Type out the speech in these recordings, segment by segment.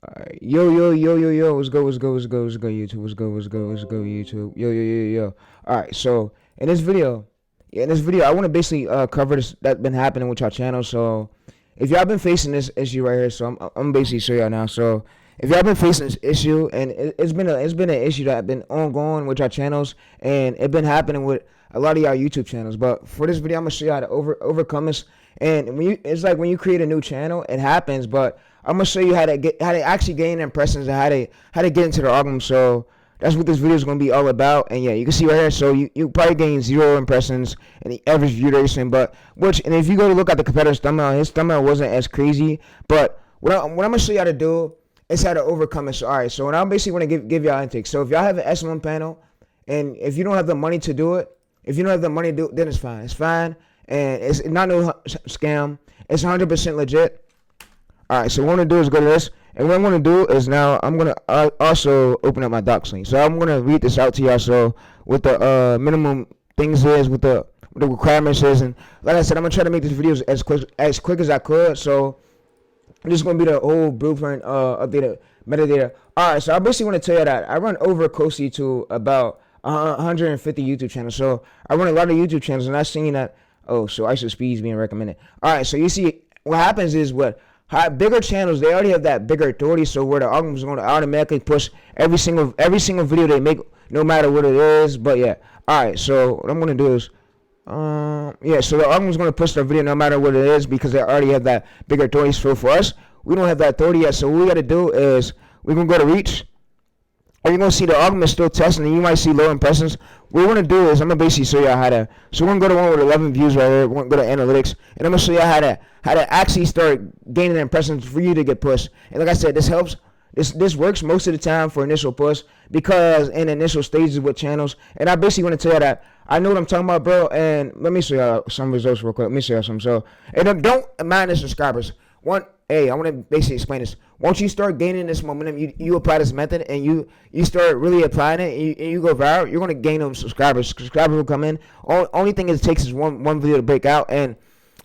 Alright, yo, what's good, YouTube, yo. Alright, so in this video, I want to basically cover this that's been happening with y'all channel. So, if y'all been facing this issue right here, so I'm basically show y'all now. So, if y'all been facing this issue, and it's been an issue that been ongoing with y'all channels, and it been happening with a lot of y'all YouTube channels. But for this video, I'm gonna show you how to overcome this. And it's like when you create a new channel, it happens, but I'm gonna show you how to actually gain impressions and how to get into the algorithm. So that's what this video is gonna be all about. And yeah, you can see right here. So you probably gain 0 impressions and the average view duration. But and if you go to look at the competitor's thumbnail, his thumbnail wasn't as crazy. But what I'm gonna show you how to do is how to overcome it. So all right. So what I'm basically gonna give y'all intake. So if y'all have an SMM panel, and if you don't have the money to do it, if you don't have the money to do it, then it's fine. It's fine, and it's not no scam. It's 100% legit. All right, so what I'm going to do is go to this, and what I'm going to do is now I'm going to also open up my docs link. So I'm going to read this out to y'all. So what the minimum things is, what the requirements is, and like I said, I'm going to try to make this video as quick as I could. So this is going to be the whole blueprint updated metadata. All right, so I basically want to tell you that I run over closely to about 150 YouTube channels. So I run a lot of YouTube channels, and I've seen that, oh, so ISO speeds being recommended. All right, so you see what happens is bigger channels, they already have that bigger authority, so where the algorithm is going to automatically push every single video they make, no matter what it is. But yeah, all right. So what I'm going to do is, yeah. So the algorithm is going to push the video no matter what it is because they already have that bigger authority. So for us, we don't have that authority yet. So what we got to do is we're going to go to reach. And you're going to see the algorithm is still testing, and you might see low impressions. What we're going to do is I'm going to basically show you how to, so we're going to go to one with 11 views right here. We're going to go to analytics, and I'm going to show you how to actually start gaining impressions for you to get pushed. And like I said, this helps. This works most of the time for initial push because in initial stages with channels. And I basically want to tell you that I know what I'm talking about, bro. And let me show you some results real quick. Let me show you some. So, and don't mind the subscribers. I want to basically explain this. Once you start gaining this momentum, you apply this method and you start really applying it, and you go viral, you're going to gain them subscribers. Subscribers will come in. Only thing it takes is one video to break out. And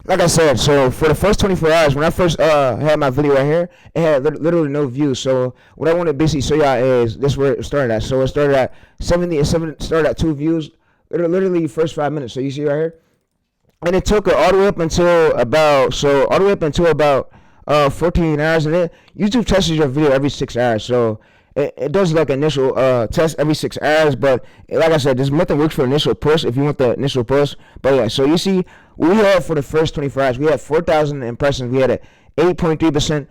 like I said, so for the first 24 hours, when I first had my video right here, it had literally no views. So what I want to basically show y'all is this where it started at. So it started at 70, it started at 2 views, literally first 5 minutes. So you see right here? And it took it all the way up until about 14 hours, and then YouTube tests your video every 6 hours. So it does like initial test every 6 hours. But like I said, this method works for initial push if you want the initial push. But yeah, so you see we had for the first 24 hours, we had 4,000 impressions. We had a 8.3%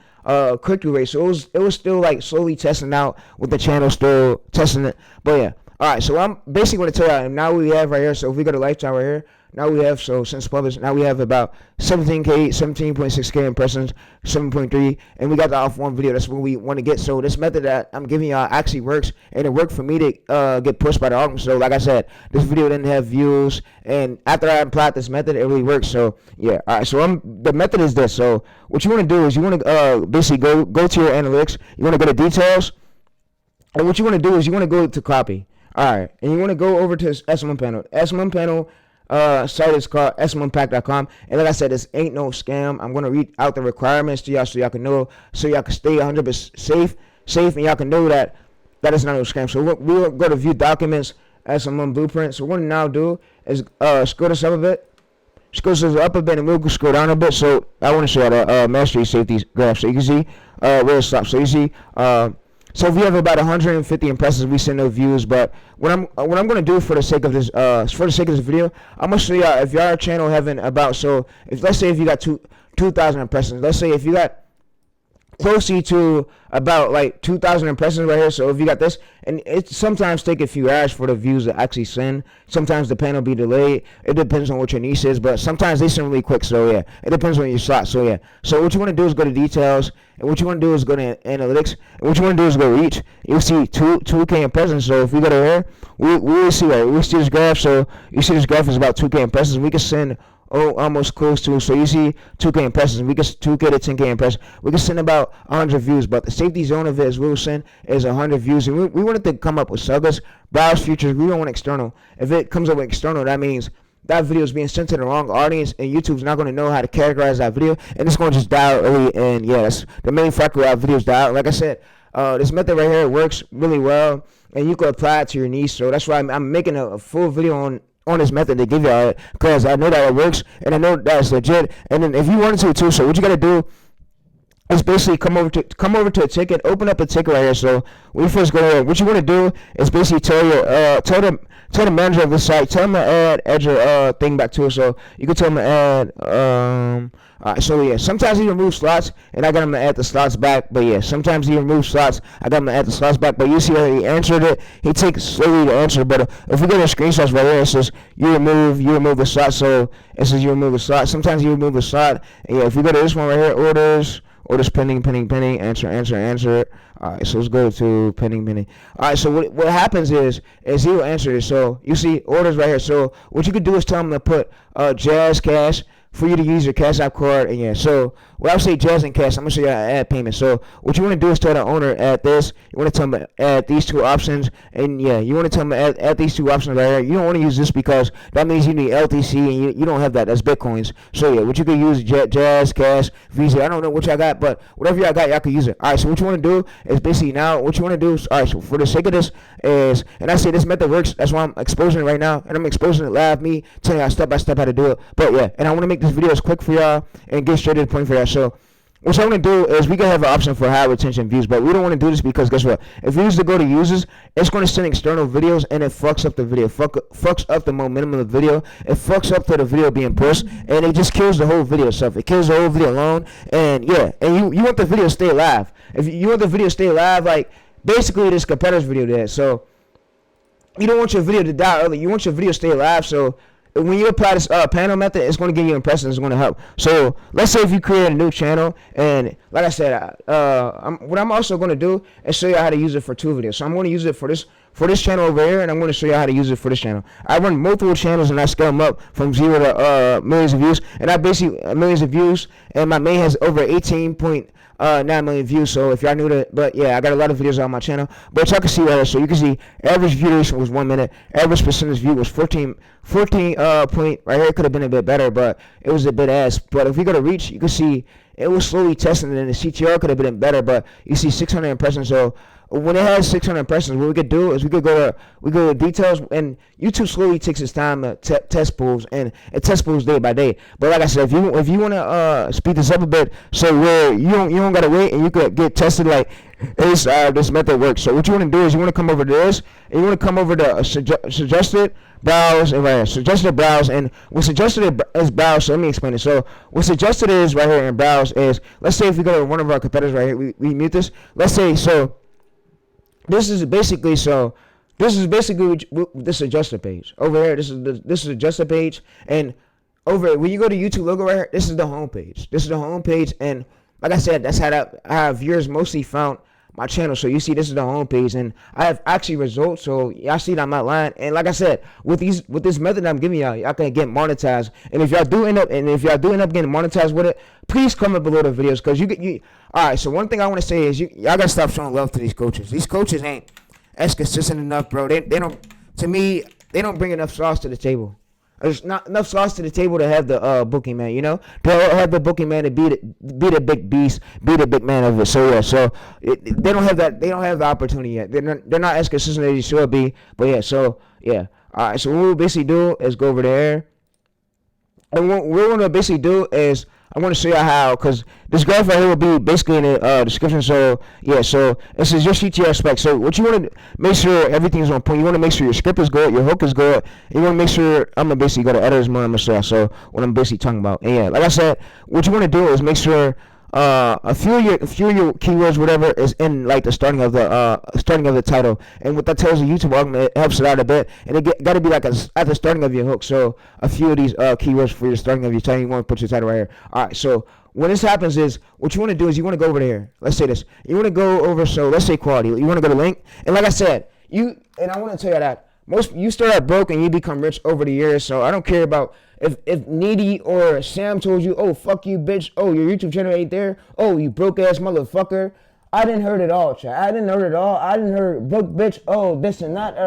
click-through rate. So it was still like slowly testing out with the channel still testing it. But yeah. All right, so I'm basically going to tell you, now we have right here, so if we go to lifetime right here, now we have, so since published, now we have about 17.6K impressions, 7.3, and we got the off one video. That's what we want to get. So this method that I'm giving y'all actually works, and it worked for me to get pushed by the algorithm. So like I said, this video didn't have views, and after I applied this method, it really works. So yeah, all right, so the method is this. So what you want to do is you want to basically go to your analytics, you want to go to details, and what you want to do is you want to go to copy. All right, and you want to go over to SMM Panel. SMM Panel site is called smmpack.com. And like I said, this ain't no scam. I'm going to read out the requirements to y'all so y'all can know, so y'all can stay 100% safe, and y'all can know that it's not no scam. So we'll go to view documents, SMM blueprint. So what we'll now do is scroll this up a bit. Scroll this up a bit, and we'll scroll down a bit. So I want to show you the mastery safety graph. So you can see where it stops. So you see so if we have about 150 impressions, we send no views. But what I'm going to do for the sake of this video, I'm going to show y'all if y'all channel having about, so if let's say if you got 2,000 impressions, let's say if you got closely to about like 2,000 impressions right here. So if you got this, and it sometimes take a few hours for the views to actually send. Sometimes the panel be delayed. It depends on what your niche is, but sometimes they send really quick. So yeah, it depends on your slot. So yeah, so what you want to do is go to details, and what you want to do is go to analytics, and what you want to do is go reach. You'll see 2K impressions. So if we go to here, we will see this graph. So you see this graph is about 2K impressions. We can send almost close to, so you see 2K impressions. We get 2K to 10K impressions. We can send about 100 views, but the safety zone of it is we'll send is 100 views. And we wanted to come up with subbers, browse features. We don't want external. If it comes up with external, that means that video is being sent to the wrong audience, and YouTube's not going to know how to categorize that video, and it's going to just die out early. And yeah, that's the main factor why videos die out. Like I said, this method right here works really well, and you can apply it to your niche. So that's why I'm making a full video on this method to give y'all it, because I know that it works, and I know that it's legit. And then if you wanted to too, so what you got to do is basically come over to a ticket, open up a ticket right here. So when you first go here, what you want to do is basically tell the manager of the site, tell them to add your thing back to it. So you can tell them to add so yeah, sometimes he removes slots, and I got him to add the slots back. But yeah, sometimes he removes slots, I got him to add the slots back. But you see how he answered it, he takes slowly to answer. But if we go to screenshots right here, it says you remove the slot. So it says you remove the slot. Sometimes you remove the slot. And yeah, if we go to this one right here, orders pending, answer. Alright, so let's go to pending. Alright, so what happens is he will answer it. So you see orders right here. So what you could do is tell him to put Jazz Cash for you to use your Cash App card. And yeah, so when I say Jazz and Cash, I'm going to show you how to add payment. So what you want to do is tell the owner add this. You want to tell them to add these two options. And yeah, you want to tell them to add these two options right here. You don't want to use this because that means you need LTC, and you don't have that. That's Bitcoins. So yeah, what you could use Jazz, Cash, Visa. I don't know what y'all got, but whatever y'all got, y'all can use it. All right, so what you want to do is basically now, what you want to do is, all right, so for the sake of this is, and I say this method works, that's why I'm exposing it right now, and I'm exposing it live, me telling y'all step by step how to do it. But yeah, and I want to make this video as quick for y'all and get straight to the point for y'all. So what I'm going to do is we can have an option for high retention views, but we don't want to do this because guess what? If we use to go to users, it's going to send external videos, and it fucks up the video, fucks up the momentum of the video. It fucks up to the video being pushed, and it just kills the whole video stuff. It kills the whole video alone, and yeah, and you want the video to stay live. If you want the video to stay live, like basically this competitor's video there, so you don't want your video to die early. You want your video to stay live, so when you apply this panel method, it's going to give you impressions. It's going to help. So let's say if you create a new channel, and like I said, what I'm also going to do is show you how to use it for two videos. So I'm going to use it for this channel over here, and I'm going to show you how to use it for this channel. I run multiple channels, and I scale them up from 0 to millions of views, and I basically millions of views, and my main has over 18.9 million views. So if y'all new to, but yeah, I got a lot of videos on my channel, but y'all can see right here. So you can see average view duration was 1 minute, average percentage view was 14 point right here. It could have been a bit better, but it was a bit ass. But if you go to reach, you can see it was slowly testing, and the CTR could have been better, but you see 600 impressions. So when it has 600 impressions, what we could do is we go to details, and YouTube slowly takes its time to test pools, and it test pools day by day. But like I said, if you want to speed this up a bit, so where you don't gotta wait, and you could get tested like this method works. So what you want to do is you want to come over to this, and you want to come over to suggested browse, and right here, suggested browse, and what suggested is browse. So let me explain it. So what suggested is right here in browse is, let's say if we go to one of our competitors right here, we mute this. Let's say so. This is basically this adjusted page over here. This is adjusted page, and over when you go to YouTube logo right here, this is the home page. This is the home page, and like I said, that's how viewers mostly found my channel. So you see, this is the home page, and I have actually results. So y'all see that I'm not lying. And like I said, with this method I'm giving y'all can get monetized. And if y'all do end up getting monetized with it, please comment below the videos, because you. All right. So one thing I want to say is y'all gotta stop showing love to these coaches. These coaches ain't as consistent enough, bro. They don't. To me, they don't bring enough sauce to the table. There's not enough sauce to the table to have the booking man, you know? They'll have the booking man to be the big beast, be the big man of it. So yeah, they don't have that. They don't have the opportunity yet. They're not as consistent as they should be. But yeah, so yeah. All right. So what we'll basically do is go over there, and what we're gonna basically do is I want to show you how, because this graph right here will be basically in the description. So yeah, so this is your CTR spec. So what you want to make sure everything is on point. You want to make sure your script is good, your hook is good. You want to make sure, I'm gonna basically go to editors mode. I'm gonna show you so what I'm basically talking about. And yeah, like I said, what you want to do is make sure a few of your keywords, whatever, is in like the starting of the title, and what that tells the YouTube algorithm, it helps it out a bit, and it got to be like at the starting of your hook. So a few of these keywords for your starting of your title, you want to put your title right here. All right, so when this happens is what you want to do is you want to go over there. Let's say this. You want to go over, so let's say quality. You want to go to link, and like I said, and I want to tell you that you start out broke and you become rich over the years. So I don't care about if Needy or Sam told you, oh, fuck you, bitch. Oh, your YouTube channel ain't there. Oh, you broke ass motherfucker. I didn't heard it all, chat. I didn't heard it all. I didn't heard broke bitch. Oh, this and that.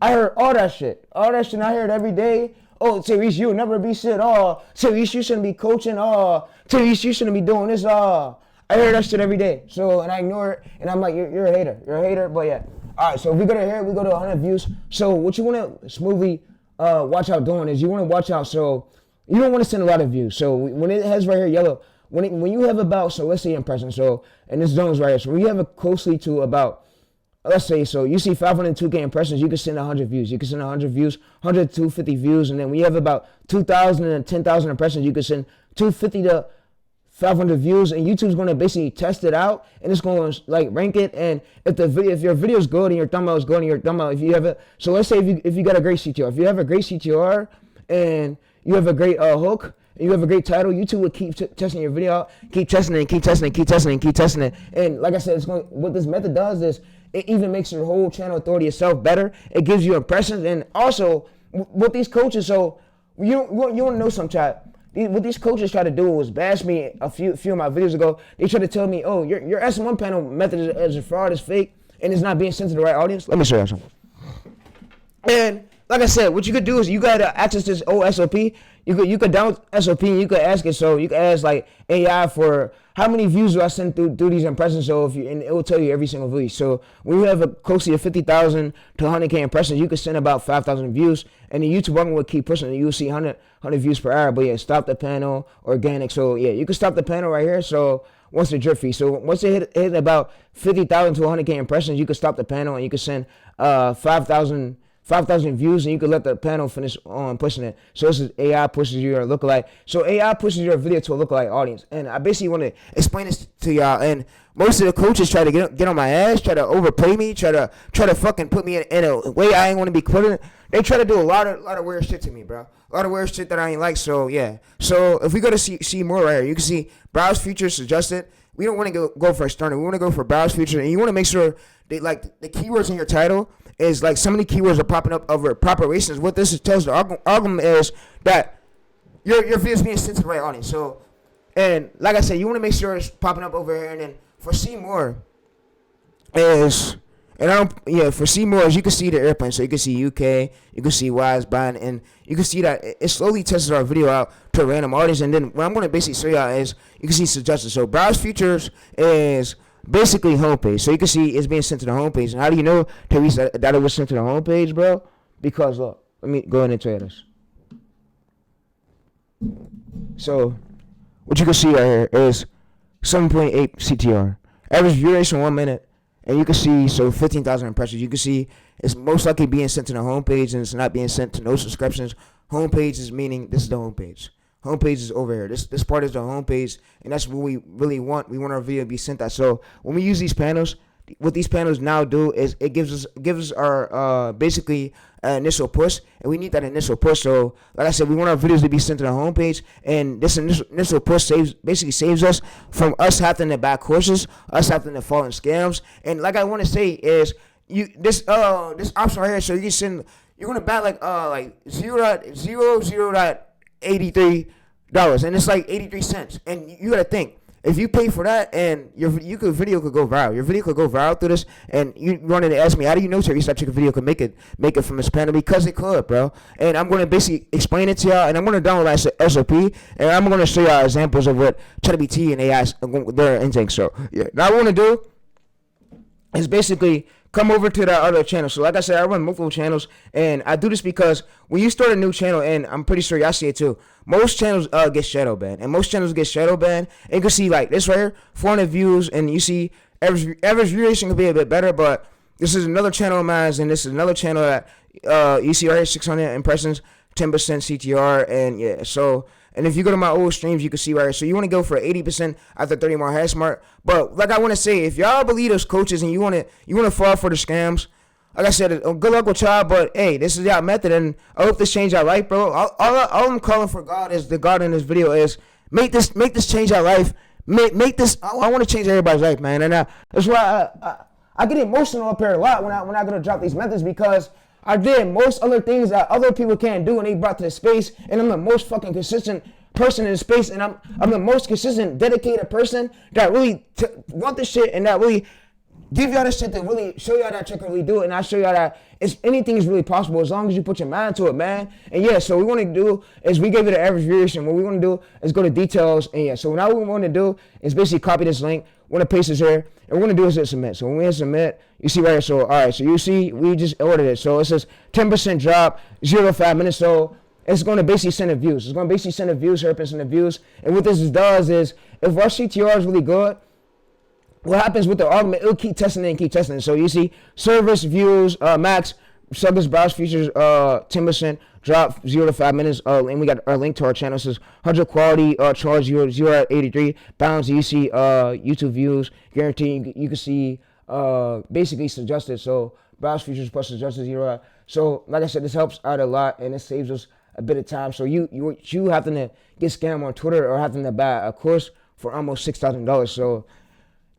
I heard all that shit. All that shit I heard every day. oh, Tyrese, you'll never be shit. Oh, Tyrese, you shouldn't be coaching. Oh, Tyrese, you shouldn't be doing this. Oh, I hear that shit every day. So, and I ignore it, and I'm like, you're a hater. You're a hater, but yeah. All right, so if we go to here, we go to 100 views. So what you want to smoothly watch out doing is you want to watch out. So you don't want to send a lot of views. So when it has right here yellow, when you have about, so let's say impressions, so, and this zone is right here. So when you have it closely to about, let's say, so you see 502K impressions, you can send 100 views. You can send 100 views, 100 to 250 views. And then when you have about 2,000 and 10,000 impressions, you can send 250 to 500 views. And YouTube's going to basically test it out. And it's going to like rank it. And if your video is good and your thumbnail is good and your thumbnail, if you have it, so let's say if you got a great CTR, if you have a great CTR and you have a great hook, you have a great title, YouTube will keep testing your video out, keep testing it, keep testing it, keep testing it, keep testing it. And like I said, what this method does is it even makes your whole channel authority itself better. It gives you impressions. And also, what these coaches, so you want to know some chat. What these coaches try to do was bash me a few of my videos ago. They try to tell me, oh, your SMM panel method is a fraud, is fake, and it's not being sent to the right audience. Let me show you something. And like I said, what you could do is you got access to this old SOP. You could download SOP and you could ask it. So you could ask like AI for how many views do I send through these impressions. So and it will tell you every single view. So when you have closely to 50,000 to 100K impressions, you could send about 5,000 views, and the YouTube algorithm will keep pushing it. You'll see 100 views per hour. But yeah, stop the panel, organic. So yeah, you can stop the panel right here. So once the drip feed. So once it hit about 50,000 to 100K impressions, you can stop the panel and you can send 5,000 views, and you can let the panel finish on pushing it. So this is AI pushes your lookalike. So AI pushes your video to a lookalike audience. And I basically want to explain this to y'all. And most of the coaches try to get on my ass, try to overplay me, try to fucking put me in a way I ain't want to be put. They try to do a lot of weird shit to me, bro. A lot of weird shit that I ain't like. So yeah. So if we go to see more right here, you can see browse features suggested. We don't want to go for a starter. We want to go for browse feature, and you want to make sure they like the keywords in your title is like so many keywords are popping up over proper races. What this tells the algorithm is that your video is being sent to the right audience. So, and like I said, you want to make sure it's popping up over here. And then for see more is, and I don't, yeah, for see more is you can see the airplane. So you can see UK, you can see why it's buying, and you can see that it slowly tests our video out to a random audience. And then what I'm going to basically show y'all is you can see suggested. So browse features is basically homepage. So you can see it's being sent to the homepage. And how do you know, Therese, that it was sent to the homepage, bro? Because look, let me go ahead and tell you this. So what you can see right here is 7.8 CTR. Average view ratio 1 minute. And you can see, so 15,000 impressions. You can see it's most likely being sent to the homepage, and it's not being sent to no subscriptions. Homepage is meaning this is the homepage. Homepage is over here. This part is the homepage, and that's what we really want. We want our video to be sent that. So when we use these panels, what these panels now do is it gives us our basically initial push, and we need that initial push. So like I said, we want our videos to be sent to the homepage, and this initial push basically saves us from us having to back horses, us having to fall in scams. And like I want to say is this option right here, so you can send, you're gonna back like 0.00.83 dollars, and it's like 83 cents. And you gotta think, if you pay for that and your video could go viral, your video could go viral through this, and you wanted to ask me, how do you know, Terry, such a video could make it from this panel? Because it could, bro. And I'm gonna basically explain it to y'all, and I'm gonna download that SOP, and I'm gonna show y'all examples of what ChatGPT and AI their intake. So yeah, now what I want to do is basically come over to that other channel. So like I said, I run multiple channels, and I do this because when you start a new channel, and I'm pretty sure y'all see it too, most channels get shadow banned, and most channels get shadow banned. And you can see like this right here, 400 views, and you see average view ratio could be a bit better, but this is another channel of mine, and this is another channel that you see right here, 600 impressions, 10% CTR, and yeah, so. And if you go to my old streams, you can see right here. So you want to go for 80% after 30 more hash mark. But like I want to say, if y'all believe those coaches and you want to fall for the scams, like I said, good luck with y'all. But hey, this is y'all method, and I hope this change y'all life, bro. All I'm calling for God is the God in this video is make this change y'all life. Make this. I want to change everybody's life, man. And that's why I get emotional up here a lot when I go to drop these methods, because I did most other things that other people can't do, and they brought to the space, and I'm the most fucking consistent person in the space, and I'm the most consistent, dedicated person that really want this shit, and that really give y'all this shit to really show y'all that trick and really do it, and I show y'all that anything is really possible as long as you put your mind to it, man. And yeah, so what we want to do is we gave it an average variation. What we want to do is go to details, and yeah, so now what we want to do is basically copy this link. We're gonna paste this here, and we're gonna do is hit submit. So when we hit submit, you see right here. So all right, so you see we just ordered it. So it says 10% drop, 0 to 5 minutes. So it's going to basically send the views. It's going to basically send the views, send the views. And what this does is, if our CTR is really good, what happens with the argument, it'll keep testing it and keep testing it. So you see service, views, max, service, browse features, 10% drop, 0 to 5 minutes. And we got our link to our channel. It says 100 quality, charge 0 at 83. Bounds, you see YouTube views, guarantee. You can see basically suggested. So browse features plus suggested 0 at. So like I said, this helps out a lot, and it saves us a bit of time. So you having to get scammed on Twitter or having to buy a course for almost $6,000. So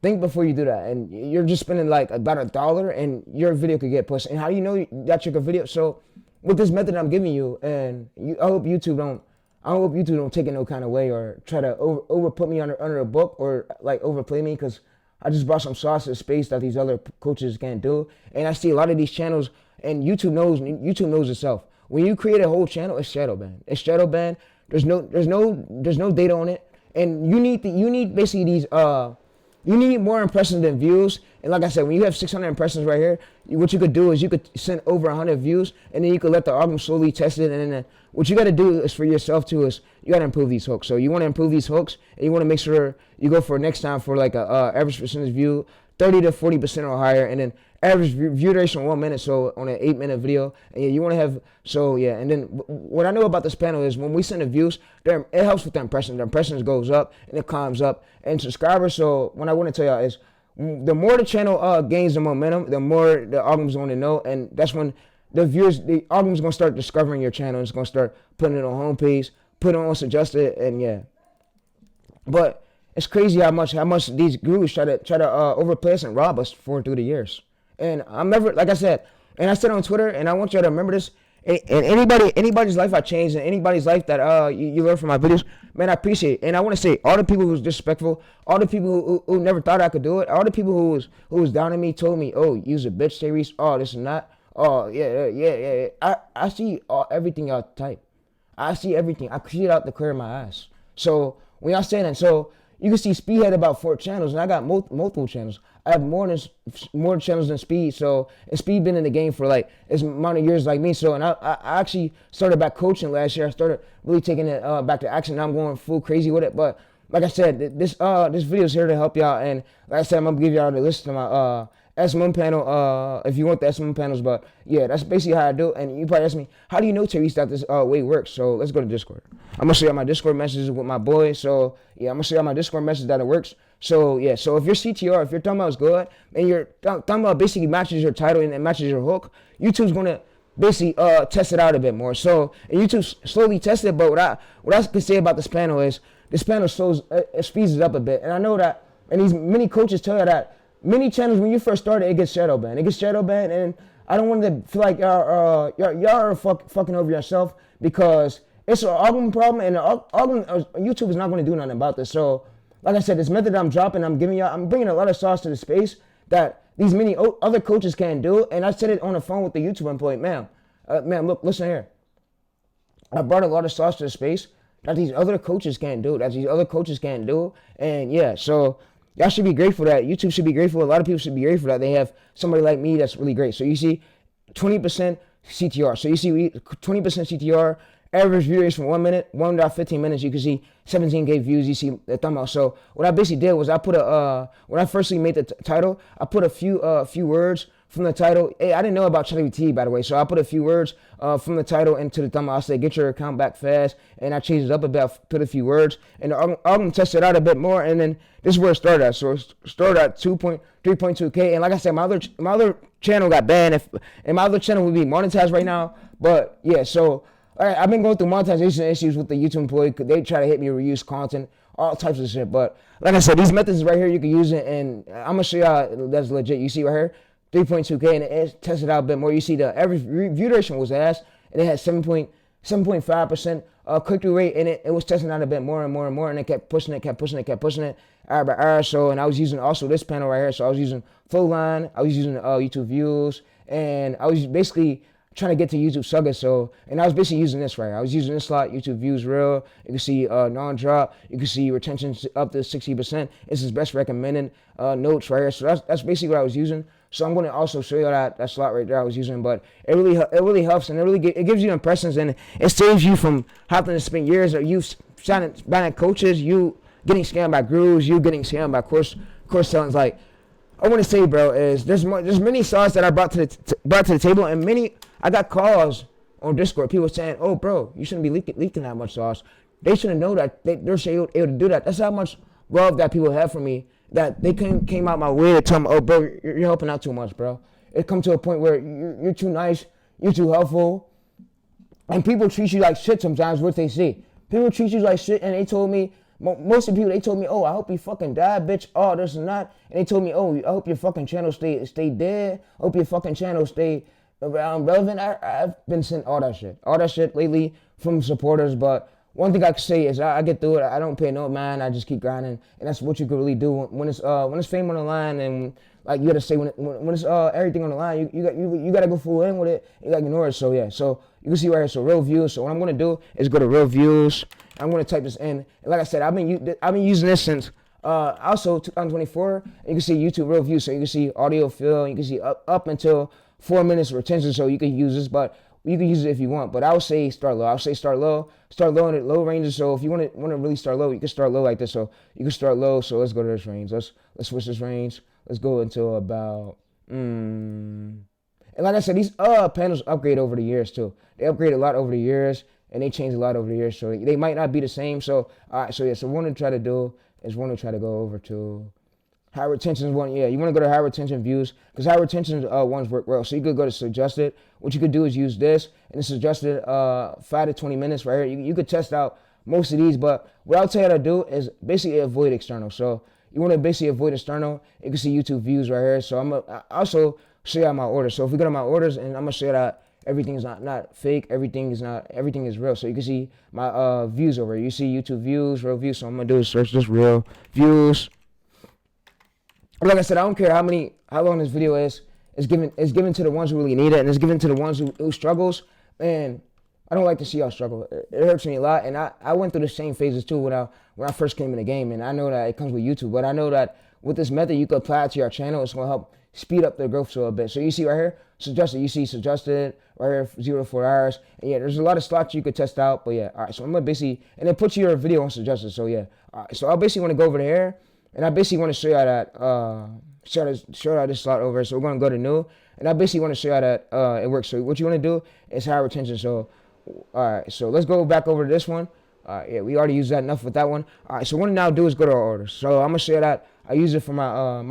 think before you do that. And you're just spending like about $1 and your video could get pushed. And how do you know that's your video? So with this method I'm giving you, and I hope YouTube don't take it no kind of way or try to over put me under a book or like overplay me, because I just brought some sauce to space that these other coaches can't do. And I see a lot of these channels, and YouTube knows itself. When you create a whole channel, it's shadow banned. It's shadow banned. There's no data on it, and you need basically these you need more impressions than views. And like I said, when you have 600 impressions right here, what you could do is you could send over 100 views, and then you could let the algorithm slowly test it. And then what you got to do is for yourself too is you got to improve these hooks. So you want to improve these hooks, and you want to make sure you go for next time for like a average percentage view, 30 to 40% or higher, and then average view duration 1 minute, so on an 8-minute video. And yeah, you want to have, so yeah, and then what I know about this panel is when we send the views, it helps with the impressions. The impressions goes up and it climbs up, and subscribers. So what I want to tell y'all is the more the channel gains the momentum, the more the algorithm's going to know, and that's when the algorithm's going to start discovering your channel. It's going to start putting it on homepage, put it on suggested, and yeah. But it's crazy how much these gurus try to overplay us and rob us through the years. And I'm never, like I said, and I said on Twitter, and I want you to remember this. And anybody's life I changed, and anybody's life that you learn from my videos, man, I appreciate it. And I want to say, all the people who was disrespectful, all the people who never thought I could do it, all the people who was down on me, told me, oh, you's a bitch, Tyrese, oh, this and that, oh, yeah. I see everything y'all type. I see everything. I see it out the clear of my eyes. So when y'all say that, so you can see Speed had about 4 channels, and I got multiple channels. I have more channels than Speed. So, and Speed been in the game for like as amount of years like me. So, and I actually started back coaching last year. I started really taking it back to action. Now I'm going full crazy with it. But like I said, this video is here to help y'all. And like I said, I'm gonna give y'all the list to my SMM panel if you want the SMM panels. But yeah, that's basically how I do it. And you probably ask me, how do you know, Tyrese, that this way works? So let's go to Discord. I'm gonna show you my Discord messages with my boys. So yeah, I'm gonna show you my Discord message that it works. So yeah, so if your CTR, if your thumbnail is good and your thumbnail basically matches your title and it matches your hook, YouTube's gonna basically test it out a bit more. So, and YouTube slowly test it. But what I can say about this panel is this panel speeds it up a bit. And I know that, and these many coaches tell you that many channels when you first start it gets shadow banned. It gets shadow banned, and I don't want to feel like y'all are fucking over yourself, because it's an algorithm problem, and YouTube is not going to do nothing about this. So, like I said, this method I'm dropping, I'm bringing a lot of sauce to the space that these many other coaches can't do. And I said it on the phone with the YouTube employee, ma'am, look, listen here. I brought a lot of sauce to the space that these other coaches can't do, And yeah, so y'all should be grateful that YouTube should be grateful. A lot of people should be grateful that they have somebody like me that's really great. So you see 20% CTR. So you see 20% CTR. Average view rates from 1 minute, 1.15 minutes, you can see 17K views. You see the thumbnail. So what I basically did was I put when I firstly made the title, I put a few words from the title. Hey, I didn't know about ChatGPT, by the way, so I put a few words from the title into the thumbnail. I said, get your account back fast, and I changed it up a bit. I put a few words, and the algorithm tested it out a bit more, and then this is where it started at. So it started at 3.2K, and like I said, my other channel got banned, and my other channel would be monetized right now. But yeah, so. All right, I've been going through monetization issues with the YouTube employee. They try to hit me with reuse content, all types of shit. But like I said, these methods right here, you can use it, and I'm gonna show y'all that's legit. You see right here, 3.2K, and it tested out a bit more. You see the average view duration was ass, and it had 7.5% click-through rate, and it was testing out a bit more and more and more, and it kept pushing it, hour by hour. So, and I was using also this panel right here. So I was using full line, I was using YouTube views, and I was basically trying to get to YouTube Suggest. So, and I was basically using this right here. I was using this slot, YouTube views real. You can see non-drop. You can see retention up to 60%. This is best recommended notes right here. So that's basically what I was using. So I'm going to also show you that slot right there I was using, but it really helps, and it gives you impressions, and it saves you from having to spend years of you buying coaches, you getting scammed by gurus, you getting scammed by course sellings. Like I want to say, bro, is there's many slots that I brought to the table, and many I got calls on Discord, people saying, "Oh, bro, you shouldn't be leaking that much sauce." They shouldn't know that they're able to do that. That's how much love that people have for me, that they came out my way to tell me, "Oh, bro, you're helping out too much, bro." It come to a point where you're too nice, you're too helpful, and people treat you like shit sometimes. What they see, people treat you like shit, and they told me, most of the people, they told me, "Oh, I hope you fucking die, bitch." Oh, this and that, and they told me, "Oh, I hope your fucking channel stay dead. I hope your fucking channel stay relevant." I've been sent all that shit lately from supporters, but one thing I can say is I get through it. I don't pay no mind. I just keep grinding, and that's what you can really do when it's fame on the line, and like you gotta say when it's everything on the line, you gotta go full in with it. You gotta ignore it. So yeah, so you can see right here. So real views. So what I'm gonna do is go to real views. I'm gonna type this in, and like I said, I've been using this since also 2024. You can see YouTube real views. So you can see audio fill. You can see up until 4 minutes of retention. So you can use this, but you can use it if you want, but I would say start low. Start low in the low ranges. So if you want to really start low, you can start low like this. So you can start low. So let's go to this range. Let's switch this range. Let's go until about. And like I said, these panels upgrade over the years too. They upgrade a lot over the years, and they change a lot over the years. So they might not be the same. So all right. So yeah. So what to try to do is try to go over to high retention one. Yeah, you want to go to high retention views, because high retention ones work well. So you could go to suggested. What you could do is use this, and it's suggested 5 to 20 minutes right here. You could test out most of these, but what I'll tell you how to do is basically avoid external. So you want to basically avoid external. You can see YouTube views right here. So I also show you my orders. So if we go to my orders, and I'm gonna show you that everything is not fake. Everything is real. So you can see my views over here. You see YouTube views, real views. So I'm gonna do is search just real views. Like I said, I don't care how long this video is. It's given to the ones who really need it, and it's given to the ones who struggles. And I don't like to see y'all struggle. It hurts me a lot, and I went through the same phases too when I first came in the game. And I know that it comes with YouTube, but I know that with this method you can apply it to your channel. It's gonna help speed up the growth a bit. So you see right here, suggested. You see suggested right here, 0 to 4 hours. And yeah, there's a lot of slots you could test out. But yeah, all right. So I'm gonna basically, and then put your video on suggested. So yeah, all right. So I basically want to go over here. And I basically want to show you how that, show you how this slot over. So we're going to go to new. And I basically want to show you how that it works. So what you want to do is high retention. So, all right. So let's go back over to this one. Yeah, we already used that enough with that one. All right. So what I now do is go to our orders. So I'm going to show you that. I use it for my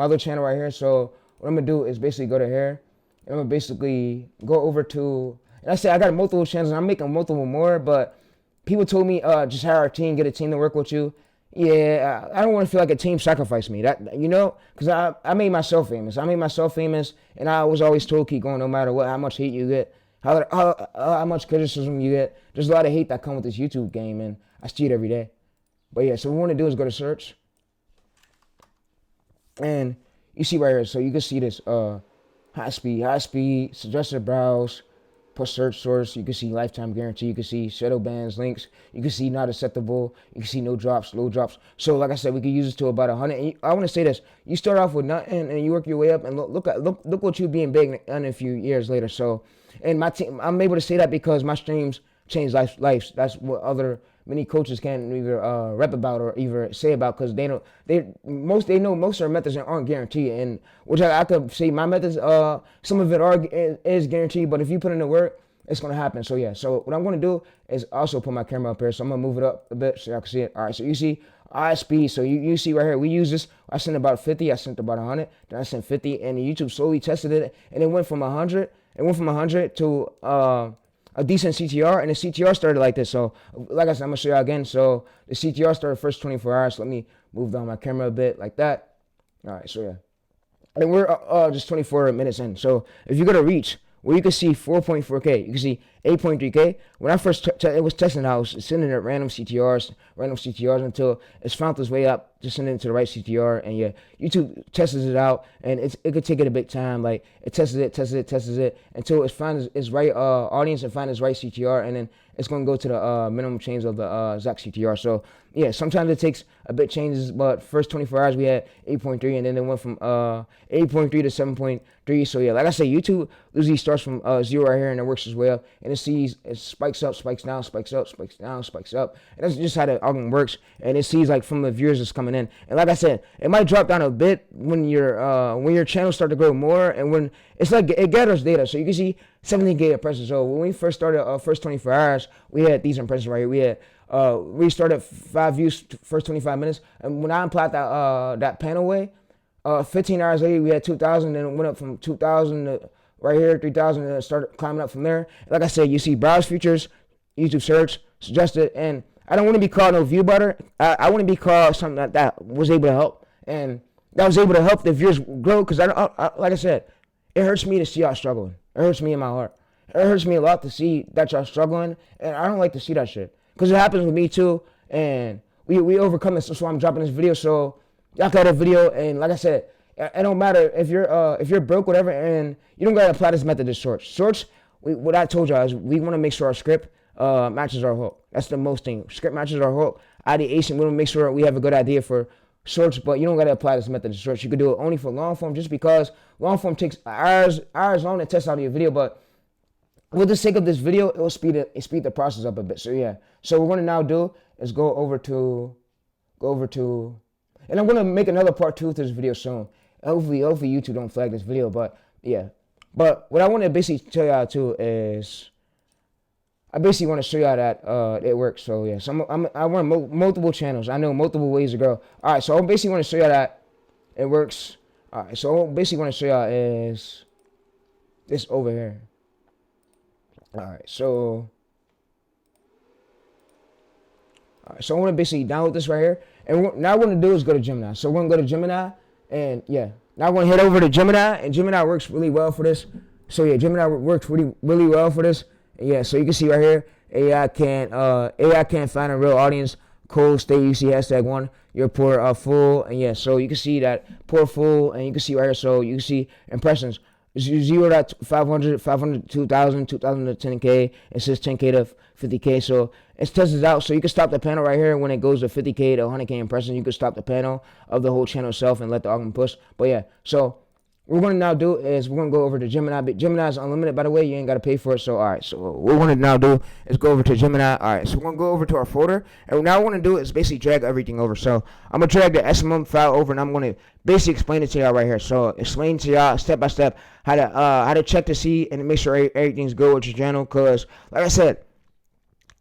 other channel right here. So what I'm going to do is basically go to here. And I'm going to basically go over to, and I say I got multiple channels, and I'm making multiple more. But people told me just hire a team, get a team to work with you. Yeah, I don't want to feel like a team sacrificed me. That, because I made myself famous. And I was always told keep going no matter what, how much hate you get, how much criticism you get. There's a lot of hate that come with this YouTube game, and I see it every day. But yeah, so what we want to do is go to search, and you see right here. So you can see this high speed, suggested browse. Plus search source, you can see lifetime guarantee, you can see shadow bans, links, you can see not acceptable, you can see no drops, low drops. So like I said, we can use this to about 100. And I want to say this: you start off with nothing, and you work your way up, and look what you being big in a few years later. So, and my team, I'm able to say that because my streams change lives. That's what many coaches can't either rep about or either say about, because they know most of their methods aren't guaranteed, and which I could say my methods some of it is guaranteed, but if you put in the work, it's gonna happen. So yeah, so what I'm gonna do is also put my camera up here, so I'm gonna move it up a bit so y'all can see it. All right, so you see ISP, so you see right here, we use this. I sent about 50, I sent about 100, then I sent 50, and YouTube slowly tested it, and it went from 100 to a decent CTR, and the CTR started like this. So like I said, I'm gonna show you again. So the CTR started first 24 hours. So let me move down my camera a bit like that. All right, so yeah, and we're just 24 minutes in. So if you go to reach, where you can see 4.4K, you can see 8.3K. When I first it was testing, I was sending it random CTRs until it's found its way up to send it to the right CTR. And yeah, YouTube tests it out, and it could take it a bit time. Like it tests it until it finds its right audience and finds its right CTR, and then it's gonna go to the minimum change of the exact CTR. So yeah, sometimes it takes a bit changes, but first 24 hours we had 8.3, and then it went from 8.3 to 7.3. So yeah, like I said, YouTube usually starts from 0 right here, and it works as well. And it spikes up, spikes down, spikes up, spikes down, spikes up. And that's just how the algorithm works. And it sees like from the viewers that's coming in. And like I said, it might drop down a bit when your channels start to grow more, and when it's like it gathers data. So you can see 17K impressions. So when we first started first 24 hours, we had these impressions right here. We started 5 views first 25 minutes, and when I applied that panel way, 15 hours later we had 2,000, and it went up from 2,000 to right here 3,000, and it started climbing up from there. Like I said, you see browse features, YouTube search, suggested, and I don't want to be called no view butter. I want to be called something that was able to help, and that was able to help the viewers grow. Because like I said, it hurts me to see y'all struggling. It hurts me in my heart. It hurts me a lot to see that y'all struggling, and I don't like to see that shit. Because it happens with me too, and we overcome this. So I'm dropping this video so y'all got a video. And like I said, it don't matter if you're broke, whatever, and you don't gotta apply this method to shorts. Shorts, what I told y'all is we want to make sure our script matches our hook. That's the most thing. Script matches our hook. Ideation, we want to make sure we have a good idea for shorts, but you don't gotta apply this method to shorts. You could do it only for long form, just because long form takes hours long to test out your video, but with the sake of this video, it will speed the process up a bit. So yeah. So what we're gonna now do is go over to, and I'm gonna make another part 2 to this video soon. Hopefully YouTube don't flag this video, but yeah. But what I want to basically tell y'all too is, I basically want to show y'all that it works. So yeah. So I run multiple channels. I know multiple ways to grow. All right. So I basically want to show y'all that it works. All right. So what I basically want to show y'all is this over here. Alright, so I want to basically download this right here, and now what we're going to do is go to Gemini. So we're going to go to Gemini, and yeah, now we're going to head over to Gemini, and Gemini works really well for this. So yeah, Gemini works really well for this. And yeah, so you can see right here, AI can't find a real audience. Cold stay UC #1. Your poor full, and yeah, so you can see that poor full, and you can see right here. So you can see impressions. 0 to 500, 500 to 2,000, 2,000 to 10K. It says 10K to 50K. So it's tested out. So you can stop the panel right here when it goes to 50K to 100K impressions. You can stop the panel of the whole channel itself and let the algorithm push. But yeah, so what we're going to now do is we're going to go over to Gemini. But Gemini is unlimited, by the way. You ain't got to pay for it. So, all right. So what we're going to now do is go over to Gemini. All right. So we're going to go over to our folder. And now what I want to do is basically drag everything over. So I'm going to drag the SMM file over, and I'm going to basically explain it to y'all right here. So explain to y'all step by step how to check to see and make sure everything's good with your channel. Because like I said,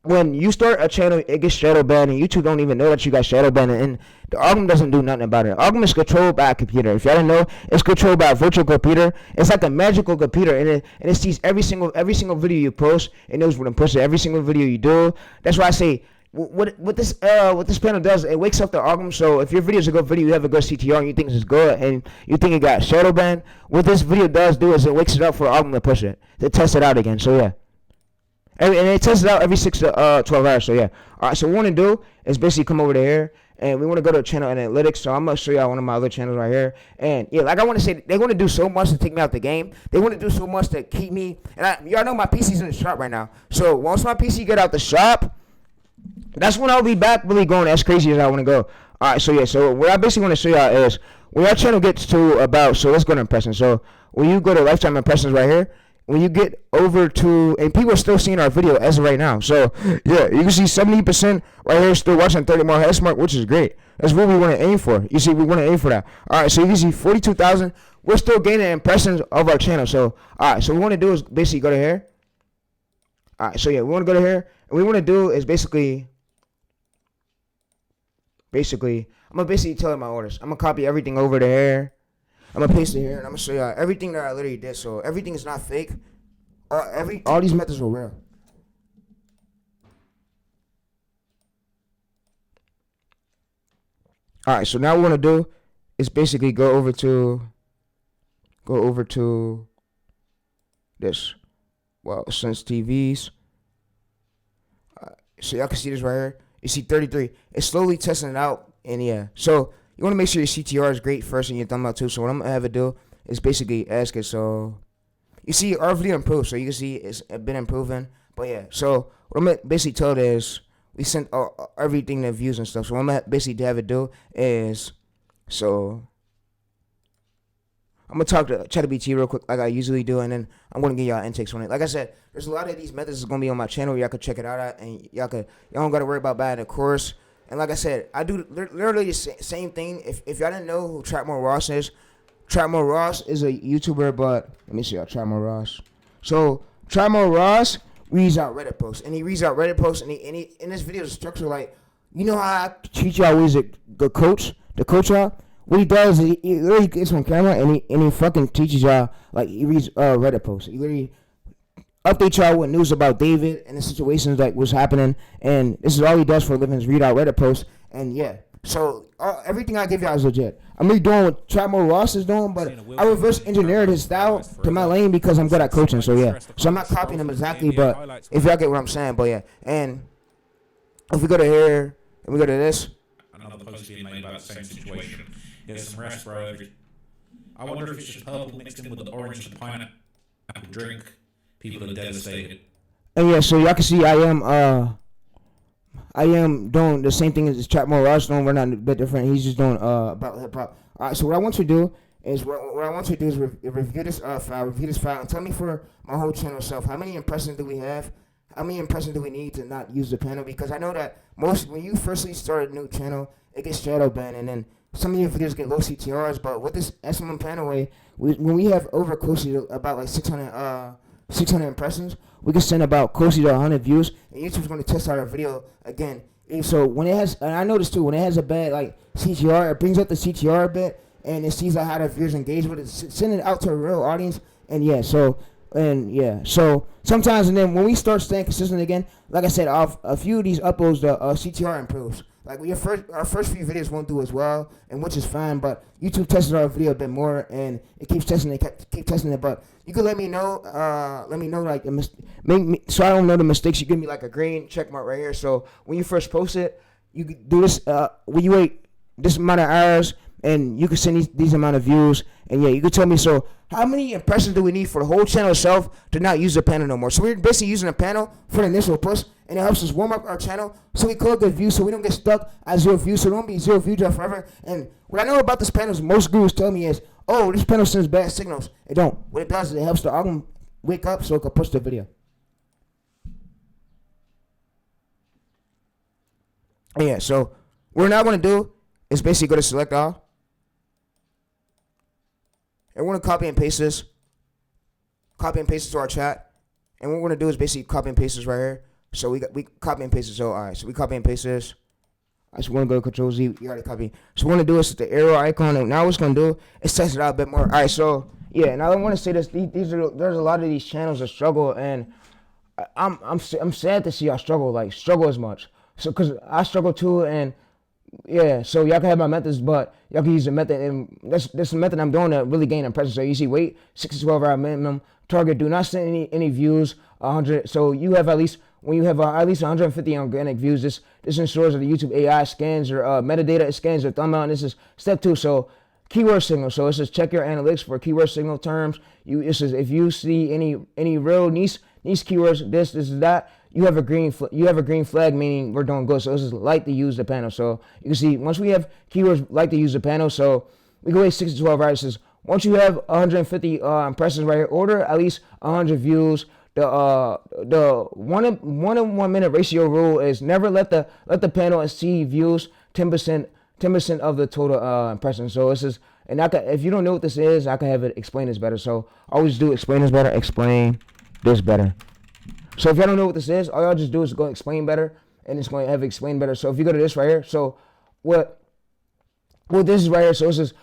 when you start a channel, it gets shadow banned, and YouTube don't even know that you got shadow banned, and the algorithm doesn't do nothing about it. The algorithm is controlled by a computer. If y'all didn't know, it's controlled by a virtual computer. It's like a magical computer, and it sees every single video you post. It knows what to push it. Every single video you do. That's why I say what this panel does. It wakes up the algorithm. So if your video is a good video, you have a good CTR, and you think it's good, and you think it got shadow banned, what this video does do is it wakes it up for the algorithm to push it, to test it out again. So yeah. And it tests it out every 6 to 12 hours. So yeah. All right. So what we want to do is basically come over to here, and we want to go to channel analytics. So I'm gonna show y'all one of my other channels right here. And yeah, like I want to say, they want to do so much to take me out the game. They want to do so much to keep me. And y'all know my PC's in the shop right now. So once my PC get out the shop, that's when I'll be back really going as crazy as I want to go. All right. So yeah. So what I basically want to show y'all is when our channel gets to about. So let's go to impressions. So when you go to lifetime impressions right here. When you get over to, and people are still seeing our video as of right now. So, yeah, you can see 70% right here still watching 30 more head smart, which is great. That's what we want to aim for. You see, we want to aim for that. All right, so you can see 42,000. We're still gaining impressions of our channel. So, all right, so what we want to do is basically go to here. All right, so yeah, we want to go to here. And what we want to do is basically, I'm going to basically tell you my orders. I'm going to copy everything over to here. I'm gonna paste it here, and I'm gonna show y'all everything that I literally did. So everything is not fake. All these methods were real. All right. So now what we're gonna do is basically go over to this. Well, since TVs. So y'all can see this right here. You see 33. It's slowly testing it out, and yeah. So you want to make sure your CTR is great first and your thumbnail too. So what I'm gonna have it do is basically ask it. So you see our video improved. So you can see it's been improving. But yeah. So what I'm gonna basically tell it is we sent everything to views and stuff. So what I'm gonna basically have it do is I'm gonna talk to ChatGPT real quick, like I usually do, and then I'm gonna give y'all intakes on it. Like I said, there's a lot of these methods that's gonna be on my channel. Y'all can check it out at, and y'all don't gotta worry about buying a course. And like I said, I do literally the same thing. If y'all didn't know who Trapmore Ross is a YouTuber, but let me see y'all Trapmore Ross. So Trapmore Ross reads out Reddit posts, and he reads out Reddit posts, and he in this video is structured like, you know how I teach y'all ways to coach y'all. What he does is he literally gets on camera and he fucking teaches y'all, like he reads Reddit posts. He literally updates y'all with news about David and the situations that was happening, and this is all he does for a living is read out Reddit posts. And yeah, so everything I give y'all is legit. I'm really doing what Trapmore Ross is doing, but I reverse engineered his style to my lane because I'm good at coaching. So yeah, so I'm not copying him exactly, but if y'all get what I'm saying, but yeah. And if we go to here and we go to this, another post being made about the same situation. Here's some raspberry. I wonder if it's just purple mixed in with the orange and pineapple drink. People are devastated. And yeah, so y'all can see I am doing the same thing as Trapmore Ross doing. We're not a bit different. He's just doing about hip hop. All right, so what I want you to do is review this file, and tell me for my whole channel itself, how many impressions do we have? How many impressions do we need to not use the panel? Because I know that when you firstly start a new channel, it gets shadow banned, and then some of your videos get low CTRs. But with this SMM panel way, when we have over close to about like 600 impressions, we can send about close to 100 views, and YouTube's going to test out our video again. And so when it has, and I noticed too, when it has a bad like CTR, it brings up the CTR a bit, and it sees like how the viewers engage with it, send it out to a real audience. And yeah, so sometimes, and then when we start staying consistent again, like I said, a few of these uploads, the CTR improves. Like our first few videos won't do as well, and which is fine. But YouTube tested our video a bit more, and it keeps testing it. But you can let me know, like so I don't know the mistakes. You give me like a green check mark right here. So when you first post it, you can do this. When you wait this amount of hours, and you can send these amount of views. And yeah, you can tell me, so how many impressions do we need for the whole channel itself to not use the panel no more? So we're basically using a panel for the initial push, and it helps us warm up our channel so we collect good views, so we don't get stuck at 0 views, so it don't be 0 view drop forever. And what I know about this panel is most gurus tell me is, oh, this panel sends bad signals. It don't. What it does is it helps the algorithm wake up so it can push the video. And yeah, so what we're now going to do is basically go to select all. And we're going to copy and paste this to our chat. And what we're going to do is basically copy and paste this right here. So we copy and paste this. So all right, so we copy and paste this. I just want to go to Control Z. You already copy. So what we're going to do is the arrow icon. And now what it's going to do is test it out a bit more. All right, so yeah, and I want to say this. There's a lot of these channels that struggle, and I'm sad to see y'all struggle as much. So because I struggle too, and yeah, so y'all can have my methods, but y'all can use the method, and that's the method I'm doing to really gain impressions. So you see, wait, 6 to 12 hour minimum target. Do not send any views. 100. So you have at least when you have at least 150 organic views. This ensures that the YouTube AI scans your metadata, it scans your thumbnail, and this is step 2. So keyword signal. So it says check your analytics for keyword signal terms. It says if you see any real niche keywords, this is that. You have a green flag, meaning we're doing good. So this is like to use the panel. So you can see once we have keywords like to use the panel, so we can wait 6 to 12 hours. It says once you have 150 impressions right here, order at least 100 views. The 1 minute ratio rule is never let the panel exceed views 10% of the total impressions. So this is, and if you don't know what this is, I can have it explain this better. So always do explain this better. So if y'all don't know what this is, all y'all just do is go explain better, and it's going to have explain better. So if you go to this right here, so what this is right here, so this is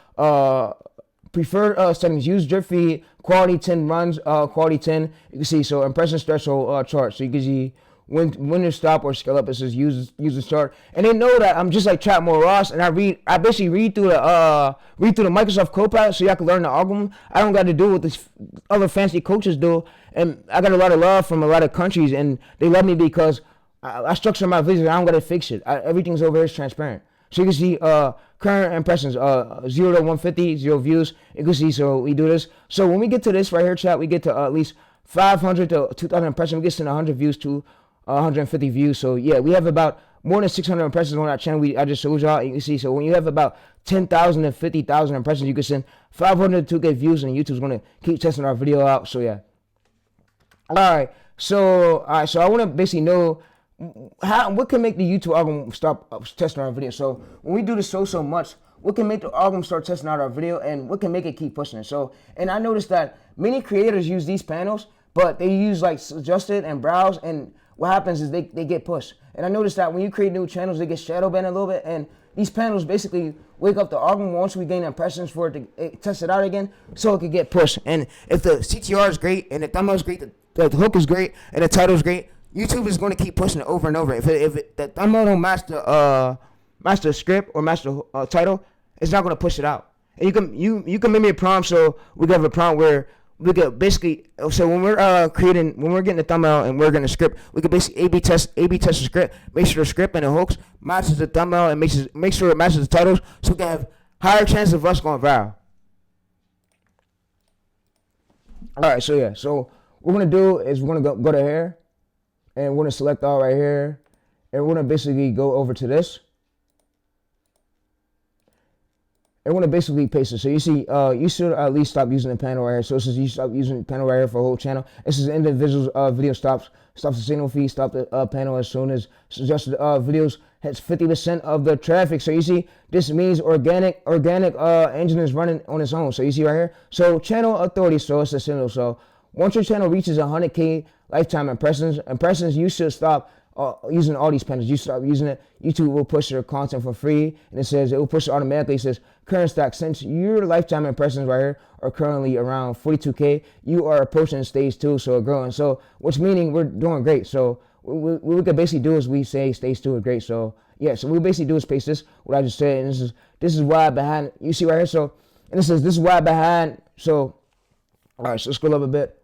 preferred settings, use drip feed, quality 10 runs, quality 10. You can see, so impression threshold chart. So you can see when to stop or scale up. It says use the start, and they know that I'm just like Trap More Ross, and I basically read through the Microsoft Copilot so y'all can learn the algorithm. I don't got to do what these other fancy coaches do, and I got a lot of love from a lot of countries, and they love me because I structure my videos. I don't got to fix it. Everything's over here is transparent. So you can see current impressions, 0 to 150, 0 views. You can see, so we do this. So when we get to this right here, chat, we get to at least 500 to 2,000 impressions. We get to 100 views to 150 views. So yeah, we have about more than 600 impressions on our channel. I just showed y'all. You can see, so when you have about 10,000 to 50,000 impressions, you can send 500 to 2K views, and YouTube's going to keep testing our video out. So yeah. All right, so I want to basically know what can make the YouTube algorithm stop testing our video. So when we do this so much, what can make the algorithm start testing out our video, and what can make it keep pushing it? So, and I noticed that many creators use these panels, but they use like suggested and browse, and what happens is they get pushed. And I noticed that when you create new channels, they get shadow banned a little bit, and these panels basically wake up the algorithm once we gain impressions for it to test it out again, so it could get pushed. And if the CTR is great, and the thumbnail is great, the hook is great, and the title is great, YouTube is going to keep pushing it over and over. If the thumbnail don't match the script or match the title, it's not going to push it out. And you can make me a prompt, so we can have a prompt where we could basically, so when we're getting the thumbnail and we're getting the script, we could basically A/B test the script, make sure the script and the hooks matches the thumbnail, and make sure it matches the titles, so we can have higher chance of us going viral. All right, so yeah, so what we're gonna do is we're gonna go to here, and we're gonna select all right here, and we're gonna basically go over to this. And we're gonna basically paste it. So you see, you should at least stop using the panel right here. So it says you stop using the panel right here for a whole channel. It says individual video stops the signal feed, stop the panel as soon as suggested videos hits 50% of the traffic. So you see, this means organic engine is running on its own. So you see right here. So channel authority, so it's a signal. So once your channel reaches 100K lifetime impressions, you should stop using all these panels. You stop using it. YouTube will push your content for free, and it says it will push it automatically. It says current stack, since your lifetime impressions right here are currently around 42K, you are approaching stage 2, so growing. So which meaning we're doing great. So what we could basically do is we say stage 2 is great. So yeah, so what we basically do is paste this what I just said, and this is why behind. You see right here. So and it says this is why behind. So all right, so scroll up a bit.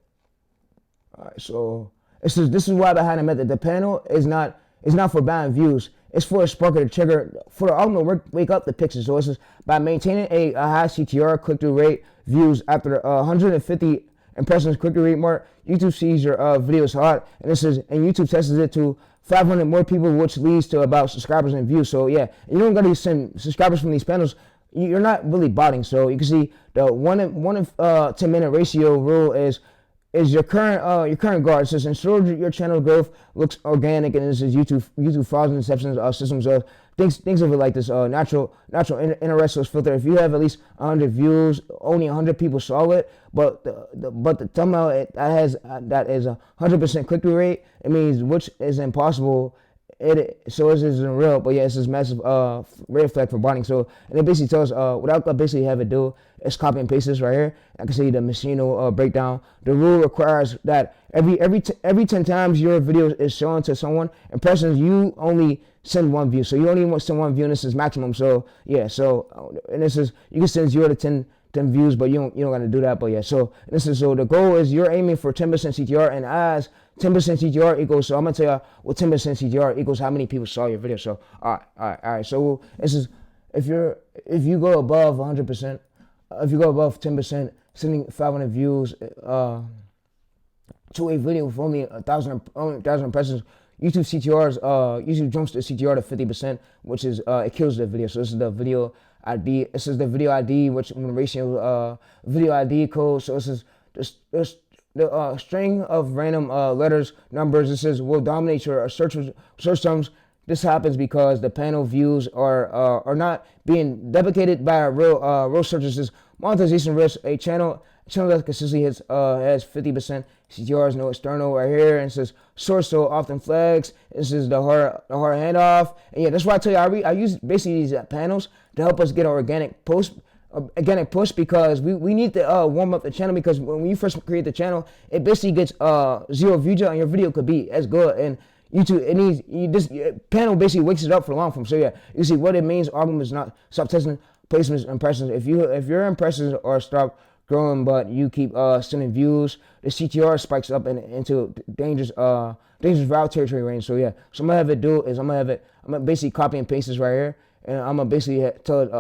All right, so it says this is why behind the method. The panel is not for buying views. It's for a sparker to trigger for the algorithm to wake up the pixels. So it says by maintaining a high CTR click-through rate views after 150 impressions click-through rate mark, YouTube sees your videos hot, and it says and YouTube tests it to 500 more people, which leads to about subscribers and views. So yeah, you don't got to send subscribers from these panels. You're not really botting. So you can see the 1 in 10 minute ratio rule is your current guard. It says ensure your channel growth looks organic, and this is YouTube files and exceptions systems of things of it like this natural interest filter. If you have at least 100 views, only 100 people saw it, but the thumbnail that is 100% click through rate, it means which is impossible. So this isn't real, but yeah, it's this massive red flag for botting. So and it basically tells what I basically have it do is copy and paste this right here. I can see the machine will breakdown. The rule requires that every 10 times your video is shown to someone impressions, you only send 1 view. So you only want to send 1 view, and this is maximum. So yeah, so and this is you can send 0 to 10 views, but you don't got to do that. But yeah, so the goal is you're aiming for 10% CTR, and as 10% CTR equals, so I'm gonna tell you what 10% CTR equals how many people saw your video. So all right. So this is if you go above 100%, if you go above 10%, sending 500 views to a video with only 1,000 impressions, YouTube usually jumps the CTR to 50%, which is it kills the video. So this is the video ID. This is the video ID, which ratio video ID code. So this is the string of random letters, numbers. This says will dominate your search terms. This happens because the panel views are not being deprecated by real searches. This monetization risk. A channel that consistently has 50% CTRs, no external right here, and it says source so often flags. This is the hard handoff. And yeah, that's why I tell you I use basically these panels to help us get an organic push, because we need to warm up the channel, because when you first create the channel, it basically gets 0 views and your video could be as good, and YouTube, it needs this panel basically wakes it up for long form. So yeah, you see what it means. Algorithms not stop testing placements impressions. If your impressions are stop growing, but you keep sending views, the CTR spikes up into dangerous route territory range. So yeah, so I'm gonna have it do is I'm gonna basically copy and paste this right here, and I'm gonna basically tell it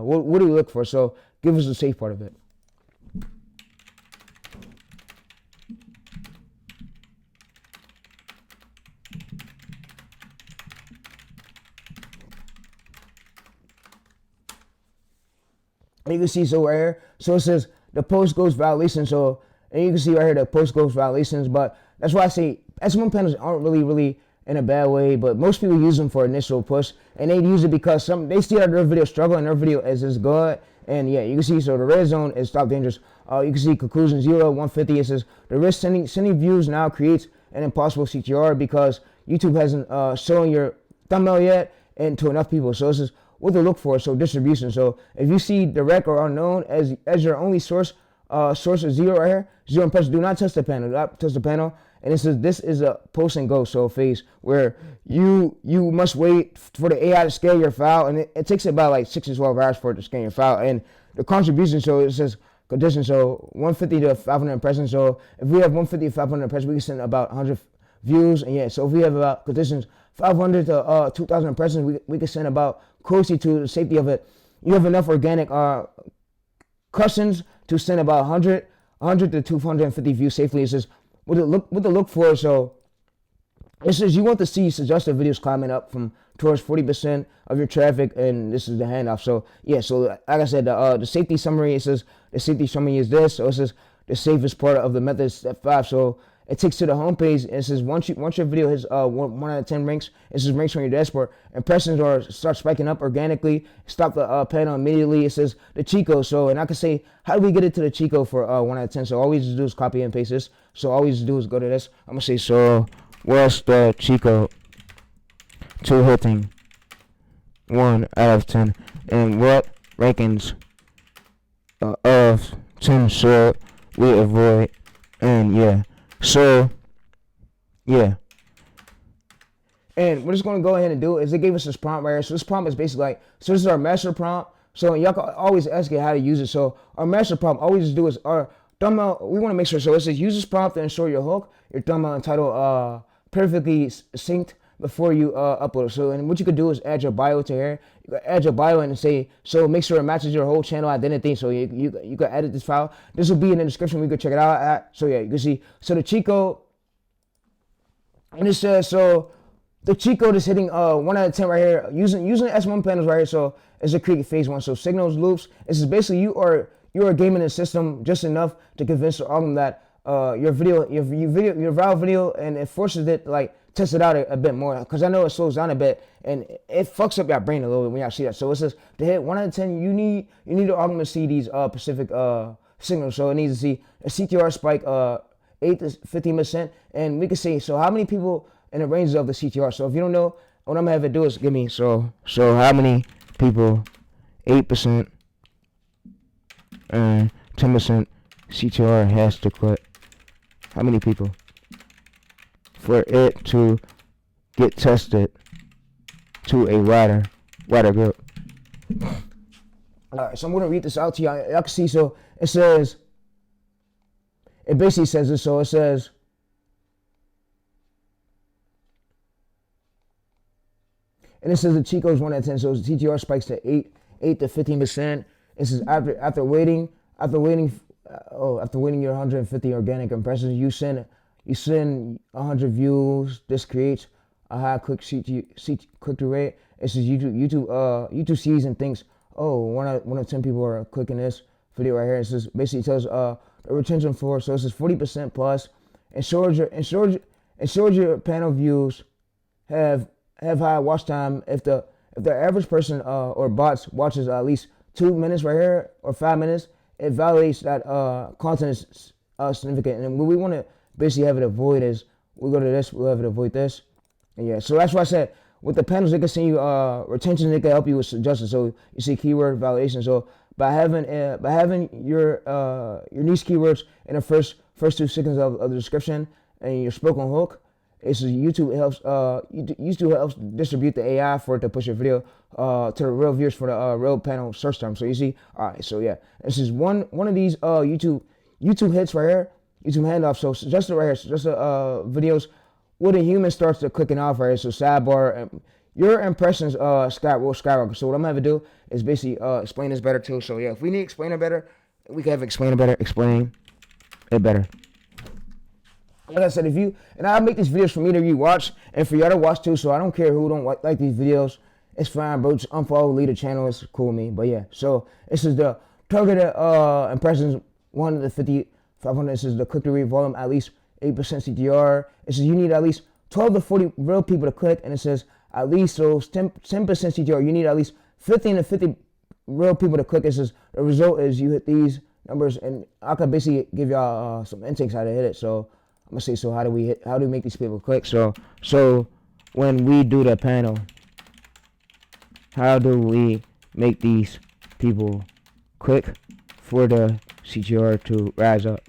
what do we look for. So give us the safe part of it. And you can see so right here, so it says the post goes violation. So and you can see right here the post goes violations. But that's why I say SMM panels aren't really in a bad way. But most people use them for initial push, and they use it because they see that their video struggle and their video is good. And yeah, you can see so the red zone is stop dangerous. You can see conclusion 0 150. It says the risk sending views now creates an impossible CTR because YouTube hasn't shown your thumbnail yet and to enough people. So this is what to look for. So distribution. So if you see direct or unknown as your only source is 0 right here, 0 impressions. Do not touch the panel. Do not touch the panel. And it says this is a post and go phase where you must wait for the AI to scale your file, and it takes about like 6 to 12 hours for it to scan your file. And the contribution, so it says condition, so 150 to 500 impressions. So if we have 150 to 500 impressions, we can send about 100 views. And yeah, so if we have about conditions 500 to 2,000 impressions, we can send about closely to the safety of it. You have enough organic questions to send about 100 to 250 views safely. It says what to look for. So it says you want to see suggested videos climbing up from towards 40% of your traffic, and this is the handoff. So yeah, so like I said, the safety summary, it says the safety summary is this. So it says the safest part of the method is step 5. So it takes to the homepage, and it says once your video hits 1 out of 10 ranks, it says ranks on your dashboard. Impressions or start spiking up organically. Stop the panel immediately. It says the cheat code. So, and I can say, how do we get it to the cheat code for 1 out of 10? So all we just do is copy and paste this. So all we just do is go to this. I'm gonna say, so what's the cheat code to hitting 1 out of 10, and what rankings of 10 should we avoid? And yeah. So, yeah. And we're just going to go ahead and do it. Is it gave us this prompt right here. So this prompt is basically like, so this is our master prompt. So y'all can always ask it how to use it. So our master prompt, all we just do is our thumbnail. We want to make sure. So it says use this prompt to ensure your hook, your thumbnail and title perfectly synced before you upload. So and what you could do is add your bio to here. You can add your bio and say, so make sure it matches your whole channel identity. So you can edit this file. This will be in the description. We could check it out at. So yeah, you can see. So the cheat code, and it says, so the cheat code is hitting 1 out of 10 right here using SMM panels right here. So it's a create phase 1. So signals loops. This is basically you are gaming the system just enough to convince the algorithm that your viral video, and it forces it like test it out a bit more, because I know it slows down a bit and it fucks up your brain a little bit when y'all see that. So it says to hit 1 out of 10, you need the algorithm to see these specific signals. So it needs to see a CTR spike 8 to 15%, and we can say, so how many people in the ranges of the CTR. So if you don't know, what I'm gonna have it do is give me so how many people 8% and 10% CTR has to quit. How many people for it to get tested to a wider group? Alright, so I'm gonna read this out to y'all. Y'all can see, so it says, it basically says this. So it says, and it says the cheat code is 1 out of 10. So the TTR spikes to 8 to 15%. It says after waiting your 150 organic impressions, you send 100 views. This creates a high click-through rate. It says YouTube sees and thinks, oh, 1 out of 10 people are clicking this video right here. It says basically tells the retention for, so it says 40% plus. Ensures your panel views have high watch time. If the average person or bots watches at least 2 minutes right here or 5 minutes, it validates that content is significant. And what we want to basically have it avoid is, we go to this, we'll have it avoid this. And yeah, so that's why I said with the panels, they can send you retention, they can help you with suggestions. So you see keyword validation. So by having your niche keywords in the first 2 seconds of the description and your spoken hook, It's YouTube helps distribute the AI for it to push your video to the real viewers for the real panel search term. So you see, all right, so yeah, this is one of these YouTube hits right here, YouTube handoff. So just right here, so just videos where the human starts to clicking off right here. So sidebar, and your impressions will skyrocket. So what I'm gonna have to do is basically explain this better too. So yeah, if we need to explain it better, we can have explain it better. Like I said, I make these videos for me to rewatch and for y'all to watch too, so I don't care who don't like these videos. It's fine, bro. Just unfollow, leave the channel. It's cool with me. But yeah, so this is the targeted impressions 1 to 50, 500. This is the click-to-read volume, at least 8% CTR. It says you need at least 12 to 40 real people to click, and it says at least 10% CTR. You need at least 15 to 50 real people to click. It says the result is you hit these numbers, and I could basically give y'all some intakes how to hit it. So I'm gonna say, so how do we make these people click? So when we do the panel, how do we make these people click for the CTR to rise up?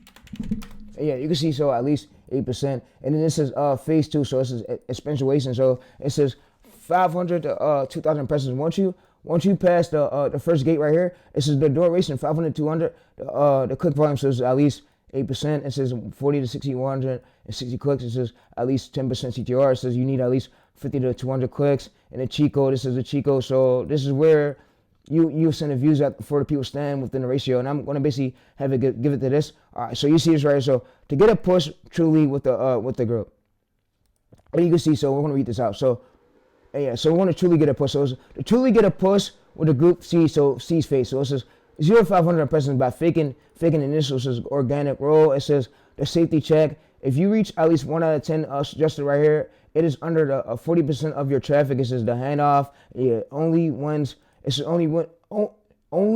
And yeah, you can see, so at least 8%, and then this is phase 2. So this is exponentiation. So it says 500 to 2,000 impressions. Once you pass the first gate right here, this is the duration 500 to 200. The click volume says at least 8%. It says 40 to 60, 160 clicks. It says at least 10% CTR. It says you need at least 50 to 200 clicks. And the cheat code, this is the cheat code. So this is where you send the views out for the people stand within the ratio. And I'm going to basically have it give it to this. All right, so you see this right here. So to get a push truly with the group, you can see, so we're going to read this out. So yeah, so we want to truly get a push. So to truly get a push with the group C, so C's face. So it says 0 to 500 impressions by faking initials. It says organic roll. It says the safety check. If you reach at least 1 out of 10 suggested right here, it is under the 40% of your traffic. It says the handoff. Yeah, only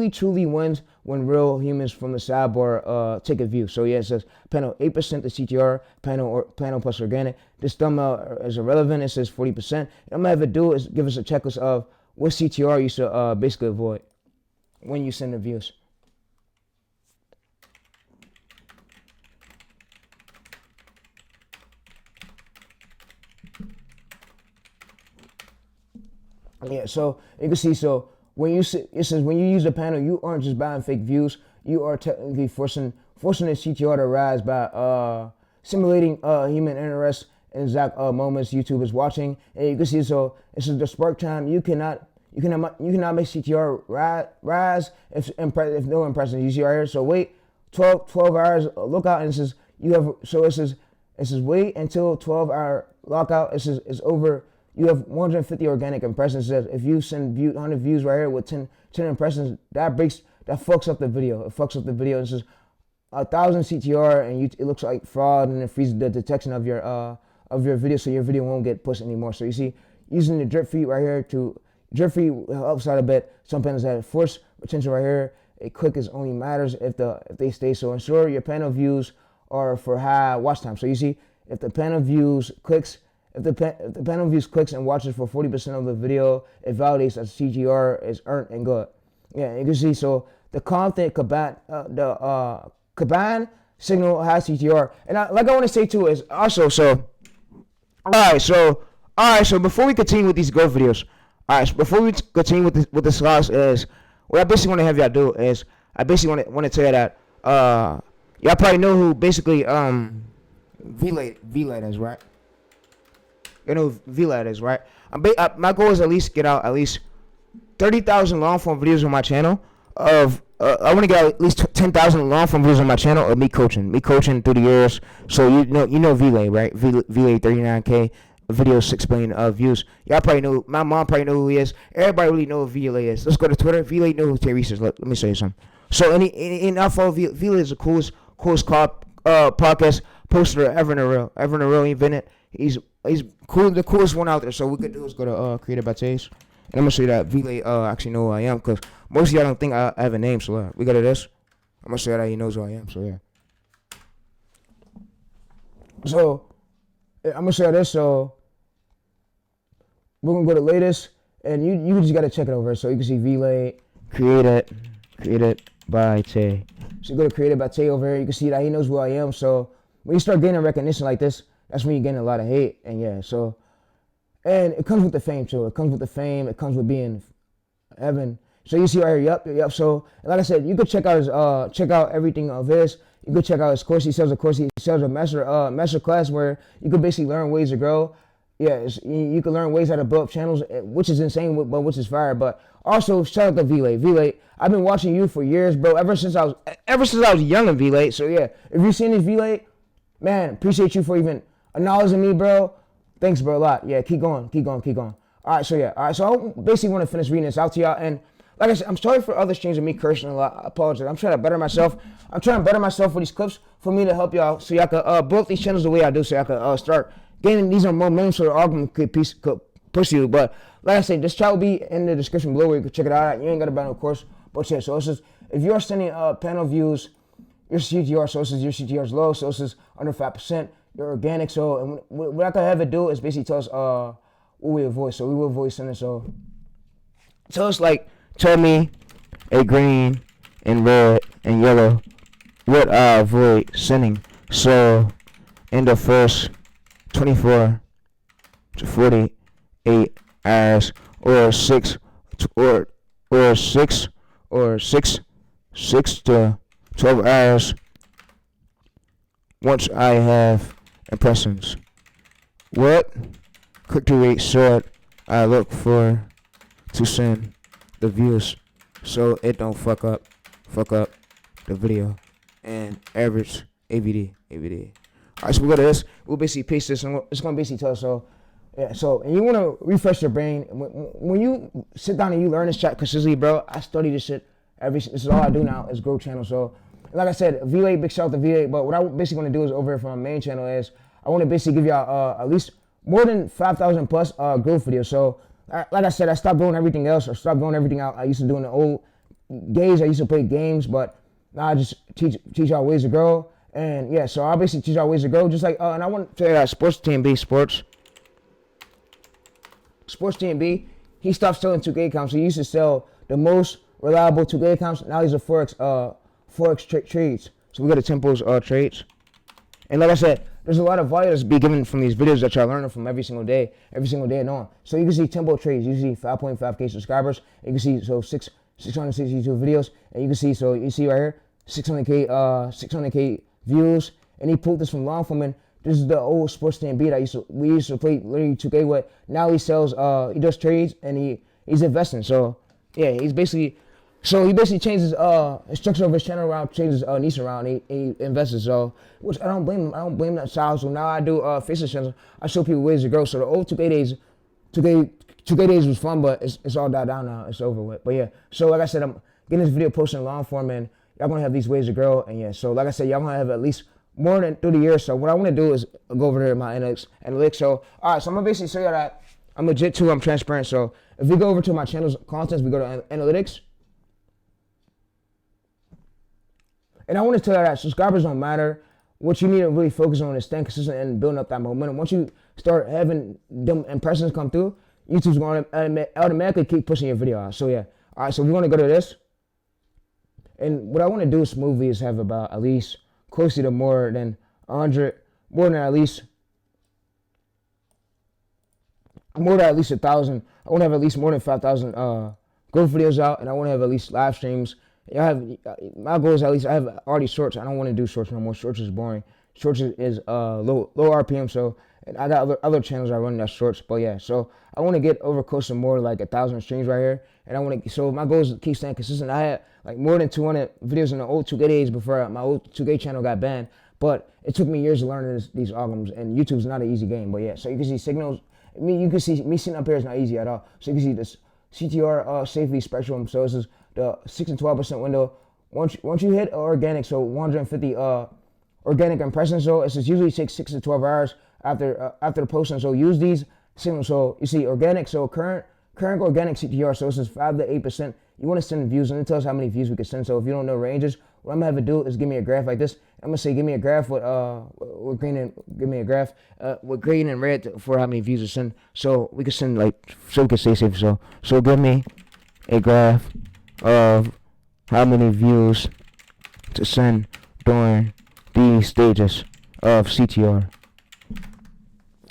truly wins when real humans from the sidebar take a view. So yeah, it says panel 8% to CTR, panel plus organic. This thumbnail is irrelevant. It says 40%. And I'm gonna have it do is give us a checklist of what CTR you should basically avoid when you send the views. Yeah, so you can see, so when it says when you use the panel, you aren't just buying fake views. You are technically forcing the CTR to rise by simulating human interest in exact moments YouTube is watching. And you can see, so this is the spark time. You cannot make CTR rise if no impressions. You see right here. So wait 12 hours lookout, and it says you have. So it says wait until 12-hour lockout. It says it's over. You have 150 organic impressions. It says if you send 100 views right here with 10 impressions, that fucks up the video. It fucks up the video. It says 1,000 CTR, and it looks like fraud, and it freezes the detection of your video, so your video won't get pushed anymore. So you see, using the drip feed right here drip feed helps out a bit. Some panels have force retention right here. A click is only matters if they stay. So ensure your panel views are for high watch time. So you see, if the panel views clicks. If the panel views clicks and watches for 40% of the video, it validates that CTR is earned and good. Yeah, you can see, so the content combined signal has CTR. And I want to say too is also, so before we continue with these growth videos, before we continue with this class, is what I basically want to have y'all do is I basically want to tell you that y'all probably know who basically V-Light is, right? You know who V-Light is, right? My goal is at least get out at least 30,000 long form videos on my channel. I want to get at least 10,000 long form videos on my channel of me coaching through the years. So you know V-Light, right? V-Light 39K videos, 6 billion views. Y'all probably know. My mom probably know who he is. Everybody really know who V-Light is. Let's go to Twitter. V-Light know who Teresa is. Let me show you something. So I follow V-Light is the coolest podcast poster ever in the real. He invented. He's cool, the coolest one out there. So what we could do is go to Created by Taste, and I'm gonna show you that V-Light actually know who I am, because most of y'all don't think I have a name. So we go to this. I'm gonna show you that he knows who I am. So yeah. So I'm gonna show you this. So we're gonna go to latest, and you just gotta check it over. So you can see V-Light created by Tay. So you go to Created by Tay over here. You can see that he knows who I am. So when you start gaining recognition like this, that's when you're getting a lot of hate. And yeah, so, and it comes with the fame too. It comes with the fame. It comes with being Evan. So you see right here, yep. So like I said, you could check out his check out everything of his. You could check out his course. He sells a course. He sells a master class where you could basically learn ways to grow. Yeah, you can learn ways how to build up channels, which is insane, but which is fire. But also shout out to V-Late. V-Late, I've been watching you for years, bro. Ever since I was young in V-Late. So yeah, if you've seen this V-Late, man, appreciate you for even acknowledging me, bro. Thanks, bro, a lot. Yeah, keep going. All right, so yeah, so I basically want to finish reading this out to y'all. And like I said, I'm sorry for other streams and me cursing a lot. I apologize. I'm trying to better myself. I'm trying to better myself for these clips for me to help y'all, so y'all can build these channels the way I do, so y'all can start gaining these momentum, so the argument could push you. But like I said, this chat will be in the description below where you can check it out. You ain't got to buy no course, but yeah. So this is, if you're sending panel views, your CTR, so this is your CTR is low, so this is under 5%. You're organic, so and what I can have it do is basically tell us what we avoid. So we will avoid sending. So tell us, like, tell me a green and red and yellow what I avoid sending. So in the first 24 to 48 hours, or 6 to 12 hours, once I have impressions, what click-through rate should I look for to send the views so it don't fuck up the video and average AVD. Alright, so we go to this. We'll basically paste this, and it's gonna basically tell us. So yeah, so, and you want to refresh your brain when you sit down and you learn this chat consistently, bro. I study this shit this is all I do now is grow channel. So like I said, V8, big shout out to V8. But what I basically want to do is over here from my main channel is I want to basically give y'all at least more than 5,000 plus growth videos. So like I said, I stopped doing everything else, or stopped doing everything out. I used to do in the old days. I used to play games, but now I just teach y'all ways to grow. And yeah, so I basically teach y'all ways to grow. Just like and I want to tell you that Sports TMB, he stopped selling 2K accounts. He used to sell the most reliable 2K accounts. Now he's a Forex trades. So we got the Tempos trades. And like I said, there's a lot of value that's be given from these videos that y'all learning from every single day and on. So you can see Tempo trades. You see 5.5K subscribers. You can see 662 videos, and you can see you see right here 600K views. And he pulled this from long form. And this is the old Sports TMB that we used to play literally 2K with. Now he sells, he does trades, and he's investing. So yeah, he basically changes his structure of his channel around, changes niche around, and he invests. So, which I don't blame him. I don't blame that style. So now I do faceless channels. I show people ways to grow. So the old 2K days was fun, but it's all died down now. It's over with. But yeah, so like I said, I'm getting this video posted in long form, and y'all gonna have these ways to grow. And yeah, so like I said, y'all gonna have at least more than 30 years. So what I want to do is go over there in my analytics. So all right, so I'm gonna basically show you that I'm legit too. I'm transparent. So if we go over to my channel's contents, we go to analytics. And I want to tell you that subscribers don't matter. What you need to really focus on is staying consistent and building up that momentum. Once you start having them impressions come through, YouTube's going to automatically keep pushing your video out. So yeah. All right, so we're going to go to this. And what I want to do smoothly is have about at least closely to more than 1,000 I want to have at least more than 5,000 growth videos out, and I want to have at least live streams. My goal is at least I have already shorts. I don't want to do shorts no more. Shorts is boring. Shorts is low RPM. So and I got other channels I run that shorts. But yeah, so I want to get over close to more like 1,000 streams right here. And I want to. So my goal is to keep staying consistent. I had like more than 200 videos in the old 2K days before my old 2K channel got banned. But it took me years to learn these algorithms. And YouTube's not an easy game. But yeah, so you can see signals. You can see me sitting up here is not easy at all. So you can see this CTR safety spectrum. So this is the 6 and 12% window. Once you hit organic, so 150 organic impressions, so it usually takes 6 to 12 hours after the posting. So use these signals. So you see organic, so current organic CTR, so this is 5 to 8%. You want to send views, and it tells how many views we can send. So if you don't know ranges, what I'm gonna have to do is give me a graph like this. I'm gonna say give me a graph with green and red for how many views to send. So we can send so we can stay safe. So give me a graph of how many views to send during these stages of CTR.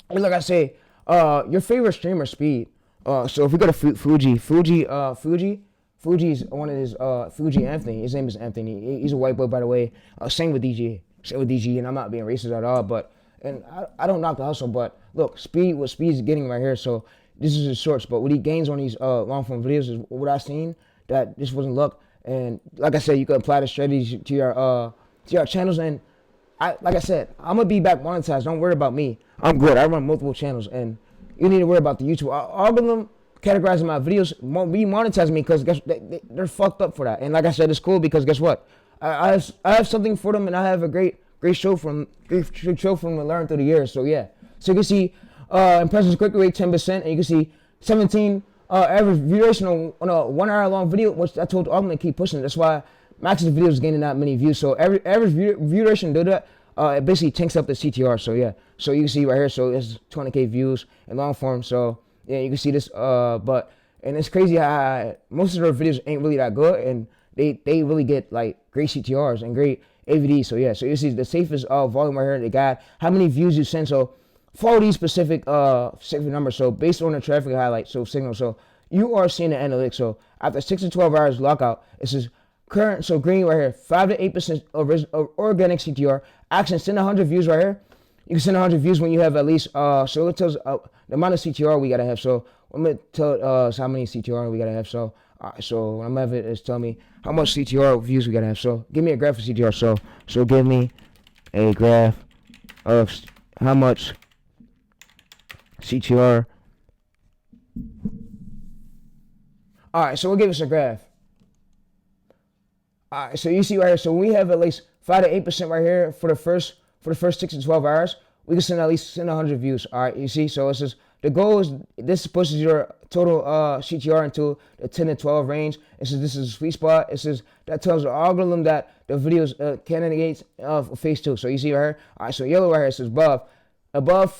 like I say, your favorite streamer speed. So if we go to Fuji's one of his Fuji Anthony. His name is Anthony. He's a white boy, by the way. Same with DG. Same with DG, and I'm not being racist at all. But and I don't knock the hustle, but look, what Speed's getting right here. So this is his shorts, but what he gains on these long form videos is what I've seen. That this wasn't luck, and like I said, you can apply the strategies to your channels. And like I said, I'm gonna be back monetized. Don't worry about me. I'm good. I run multiple channels, and you need to worry about the YouTube. All of them categorizing my videos, monetizing me because they're fucked up for that. And like I said, it's cool because guess what? I have something for them, and I have a great show from to learn through the years. So yeah, so you can see impressions click rate 10%, and you can see 17 average view duration on a 1 hour long video, which I told Augment to keep pushing. That's why Max's video is gaining that many views. So average view duration do that. It basically tanks up the CTR. So yeah, so you can see right here. So it's 20K views in long form. So yeah, you can see this. And it's crazy how most of their videos ain't really that good, and they really get like great CTRs and great AVD. So yeah, so you see the safest volume right here. They got how many views you send. So follow these specific numbers. So based on the traffic highlight, so signal. So you are seeing the analytics. So after 6 to 12 hours lockout, this is current. So green right here, 5 to 8% of organic CTR. Action, send 100 views right here. You can send 100 views when you have at least. So it tells the amount of CTR we gotta have. So I'm gonna tell us how many CTR we gotta have. So so what I'm gonna have it is tell me how much CTR views we gotta have. So give me a graph of CTR. So give me a graph of how much CTR. All right, so we'll give us a graph. All right, so you see right here. So we have at least 5 to 8% right here for the first 6 to 12 hours. We can send at least 100 views. All right, you see. So it's just the goal is this pushes your total CTR into the 10 to 12 range. It says this is a sweet spot. It says that tells the algorithm that the videos candidates of phase 2. So you see right here. All right, so yellow right here says above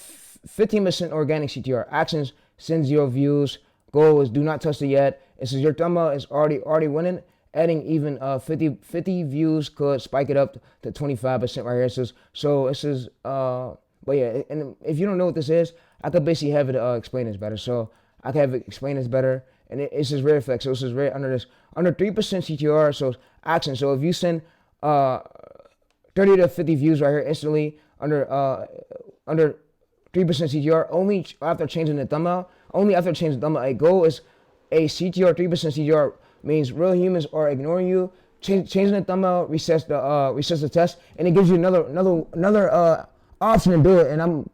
15% organic CTR. Actions, send 0 views. Goal is do not touch it yet. It says your thumbnail is already winning. Adding even 50 views could spike it up to 25% right here. It says, so it says, but yeah, and if you don't know what this is, I could basically have it explain this better. So I can have it explain this better. And it says rare effect. So it says rare under 3% CTR. So action. So if you send 30 to 50 views right here instantly under 3% CTR, only after changing the thumbnail, a goal is a CTR 3% CTR means real humans are ignoring you. Changing the thumbnail resets the test, and it gives you another option to do it. And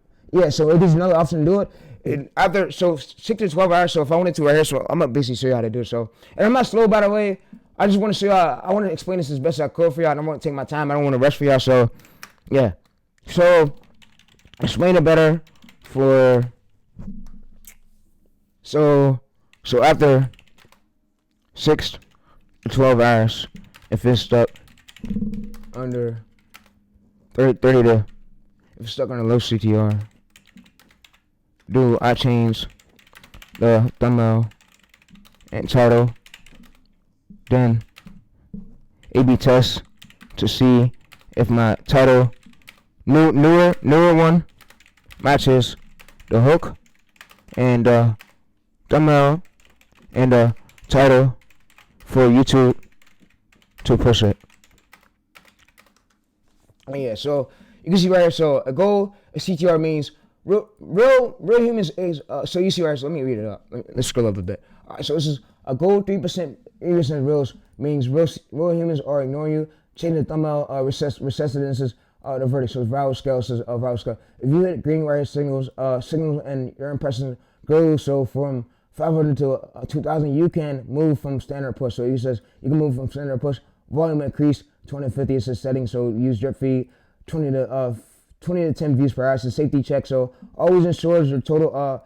so it gives you another option to do it. And after 6 to 12 hours. So if I wanted to right here, so I'm gonna basically show you how to do it. So, and I'm not slow, by the way. I just want to show y'all. I want to explain this as best as I could for y'all. And I want to take my time. I don't want to rush for y'all. So yeah. So explain it better for. So after 6 to 12 hours, if it's stuck under 30 to, if it's stuck on a low CTR, I change the thumbnail and title, then A/B test to see if my title, newer one, matches the hook and thumbnail and the title for YouTube to push it. Yeah, so you can see right here. So a goal, a CTR means real humans is. So you see right here. So let me read it up. Let's scroll up a bit. All right, so this is a goal 3% reals means real humans are ignoring you. Change the thumbnail, recess it. This is the verdict. So viral scale says viral scale. If you hit green right here, signals and your impressions grow. So from 500 to 2,000, you can move from standard push. So he says you can move from standard push. Volume increase 20 to 50 is a setting. So use drip feed 20 to 10 views per hour. It's a safety check. So always ensures your total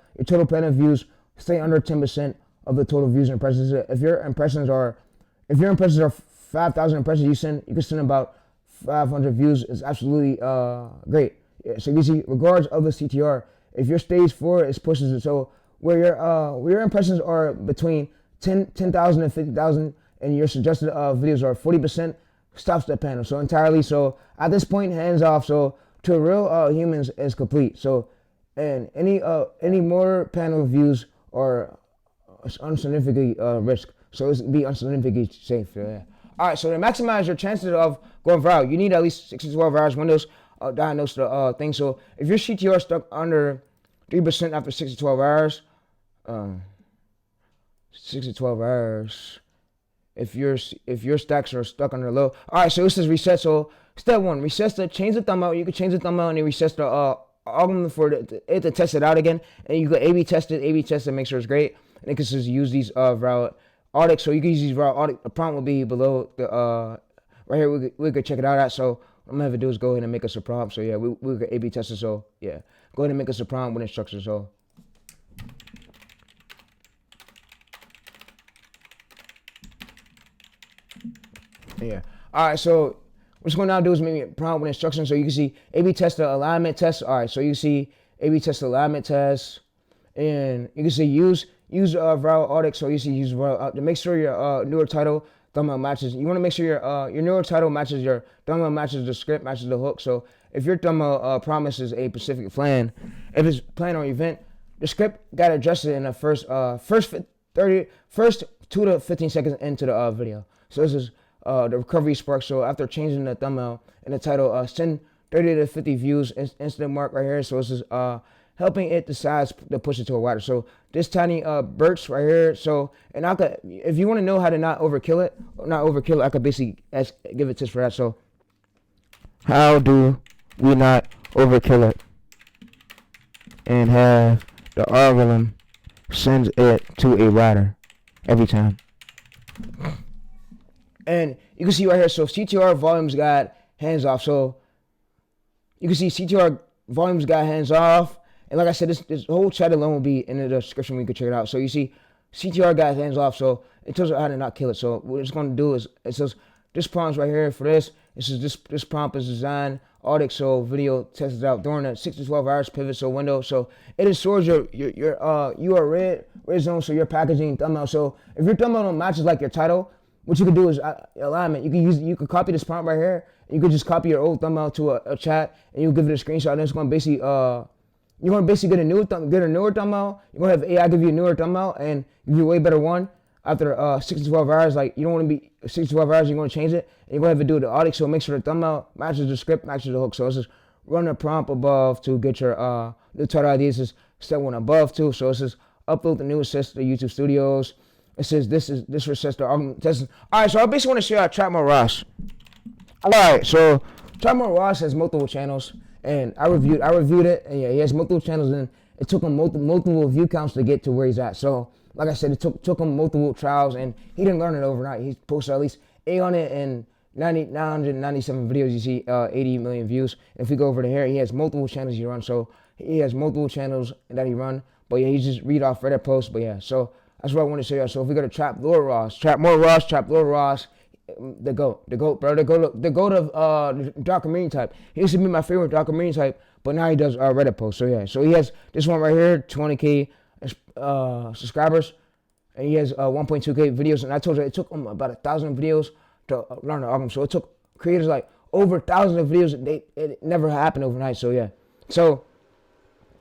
plan of views stay under 10% of the total views and impressions. If your impressions are 5,000 impressions, you can send about 500 views. It's absolutely great. Yeah, so you see, regards of the CTR, if your stage 4 is pushes it. So where your impressions are between 10,000 and 50,000, and your suggested videos are 40%, stops the panel. So entirely. So at this point, hands off. So to real humans is complete. So And any more panel views are unsignificant risk. So it's be unsignificantly safe. Yeah. All right. So to maximize your chances of going viral, you need at least 6 to 12 hours windows diagnose the thing. So if your CTR stuck under 3% after 6 to 12 hours, 6 to 12 hours. If your stacks are stuck under low. All right. So this is reset. So step one, change the thumbnail. You can change the thumbnail and then reset the algorithm for it to test it out again, and you can A/B test it, make sure it's great. And it can just use these viral audits. So you can use these viral audit. The prompt will be below the right here. We could check it out at. So what I'm gonna have to do is go ahead and make us a prompt. So yeah, we could A/B test it. So yeah, go ahead and make us a prompt with instructions. So yeah. All right. So what's going to now do is maybe prompt with instructions. So you can see A/B test the alignment test. All right. So you see A/B test the alignment test, and you can see use viral audit. So you see use viral to make sure your newer title thumbnail matches. You want to make sure your newer title matches your thumbnail, matches the script, matches the hook. So if your thumbnail promises a specific plan, if it's plan or event, the script got adjusted in the first 2 to 15 seconds into the video. So this is the recovery spark. So after changing the thumbnail and the title, send 30 to 50 views instant mark right here. So this is helping it decides to push it to a wider. So this tiny burst right here. So and I could, if you want to know how to not overkill it, I could basically give it tips for that. So how do we not overkill it and have the algorithm sends it to a wider every time? And you can see right here, so CTR volumes got hands off. So you can see CTR volumes got hands off. And like I said, this whole chat alone will be in the description where you can check it out. So you see CTR got hands off. So it tells you how to not kill it. So what it's going to do is, it says this prompt right here for this. It says this prompt is designed audit so video tests out during the 6 to 12 hours pivot so window. So it ensures you are red zone, so your packaging thumbnail. So if your thumbnail don't matches like your title, what you can do is alignment. You can copy this prompt right here. You could just copy your old thumbnail to a chat, and you give it a screenshot. And it's going to basically you're going to basically get a newer thumbnail. You're going to have AI give you a newer thumbnail and give you a way better one after 6 to 12 hours. Like you don't want to be 6 to 12 hours. You're going to change it, and you're going to have to do the audit. So make sure the thumbnail matches the script, matches the hook. So it's just run the prompt above to get your new title ID. This is step one above too. So it says upload the new assist to YouTube Studios. It says this resets the argument testing. All right, so I basically want to show you how to trap more Ross. All right, so Trap more Ross has multiple channels, and I reviewed it, and yeah, he has multiple channels, and it took him multiple view counts to get to where he's at. So, like I said, it took him multiple trials, and he didn't learn it overnight. He posted at least 997 videos. You see 80 million views. If we go over to here, he has multiple channels he runs. So he has multiple channels that he run. But yeah, he just read off Reddit posts. But yeah, so that's what I want to show you. So if we go to Trap more Ross, Trap Lord Ross, the goat, bro, the goat of documentary type. He used to be my favorite documentary type, but now he does Reddit posts. So yeah, so he has this one right here, 20K subscribers, and he has 1.2K videos. And I told you it took him about 1,000 videos to learn the algorithm. So it took creators like over 1,000 videos. It never happened overnight. So yeah, so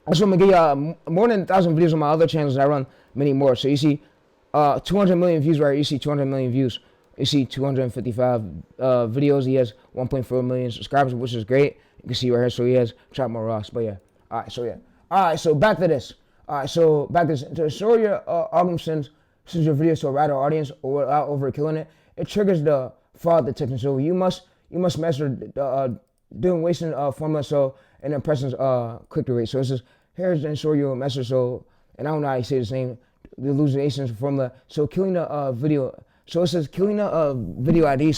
that's what I'm gonna give you more than 1,000 videos on my other channels, and I run many more. So you see 200 million views right here. You see 200 million views. You see 255 videos. He has 1.4 million subscribers, which is great. You can see right here. So he has Trap more Ross. But yeah. All right. So yeah. All right. So back to this. All right. So back to this. To show your algorithm sends your videos to a wider audience or without overkilling it, it triggers the fraud detection. So you must measure doing wasting formula. So and then pressing click through rate. So this is here's to ensure you measure. So and I don't know how you say the name. The hallucinations formula. So killing the video. So it says killing a video ID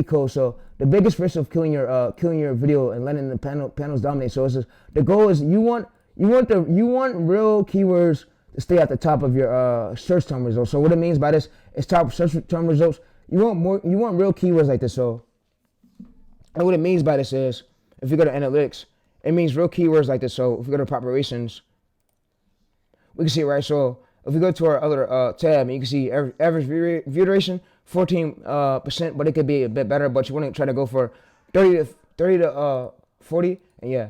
code. So the biggest risk of killing your video and letting the panels dominate. So it says the goal is you want real keywords to stay at the top of your search term results. So what it means by this is top search term results. You want real keywords like this. So and what it means by this is if you go to analytics, it means real keywords like this. So if we go to populations, we can see it right. So if we go to our other tab, you can see average view duration 14%, but it could be a bit better. But you want to try to go for 30 to 40, and yeah.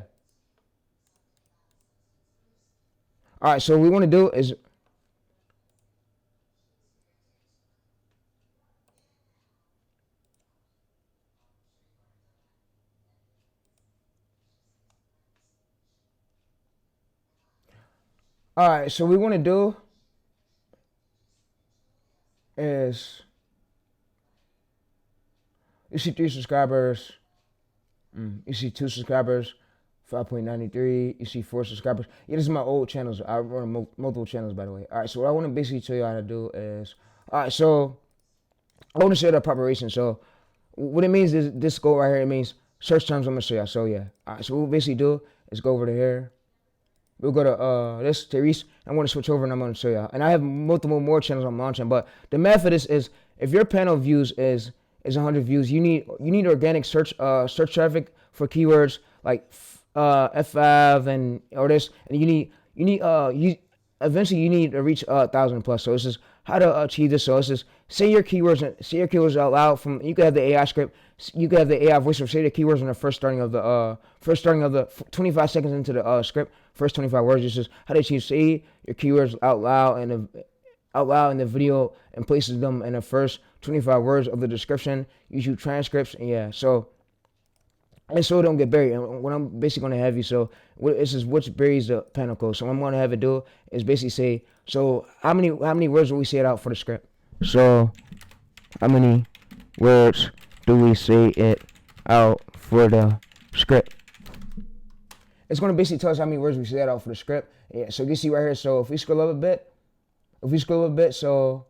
All right, so what we want to do is, all right, so what we want to do is, you see 3 subscribers, you see 2 subscribers, 5.93. You see 4 subscribers. Yeah, this is my old channels. I run multiple channels, by the way. All right, so what I want to basically show you how to do is, all right, so I want to show you the preparation. So what it means is this go right here. It means search terms. I'm gonna show you. So yeah. All right, so what we'll basically do is go over to here. We'll go to this Therese. I'm going to switch over and I'm going to show you. And I have multiple more channels I'm launching. But the math of this is if your panel views is 100 views, you need organic search traffic for keywords like F5 and or this, and you eventually you need to reach 1,000 plus. So this is how to achieve this. So this is say your keywords out loud. From you can have the AI script, you can have the AI voice, or say the keywords in the first starting of the 25 seconds into the script. First 25 words. This is how to achieve. Say your keywords out loud in the video and places them in the first 25 words of the description. Use your transcripts and yeah. So and so it don't get buried. And what I'm basically going to have you, so this is which buries the panel code. So what I'm going to have it do is basically say, so how many words do we say it out for the script? So how many words do we say it out for the script? It's going to basically tell us how many words we say it out for the script. Yeah, so you can see right here. So if we scroll up a bit, so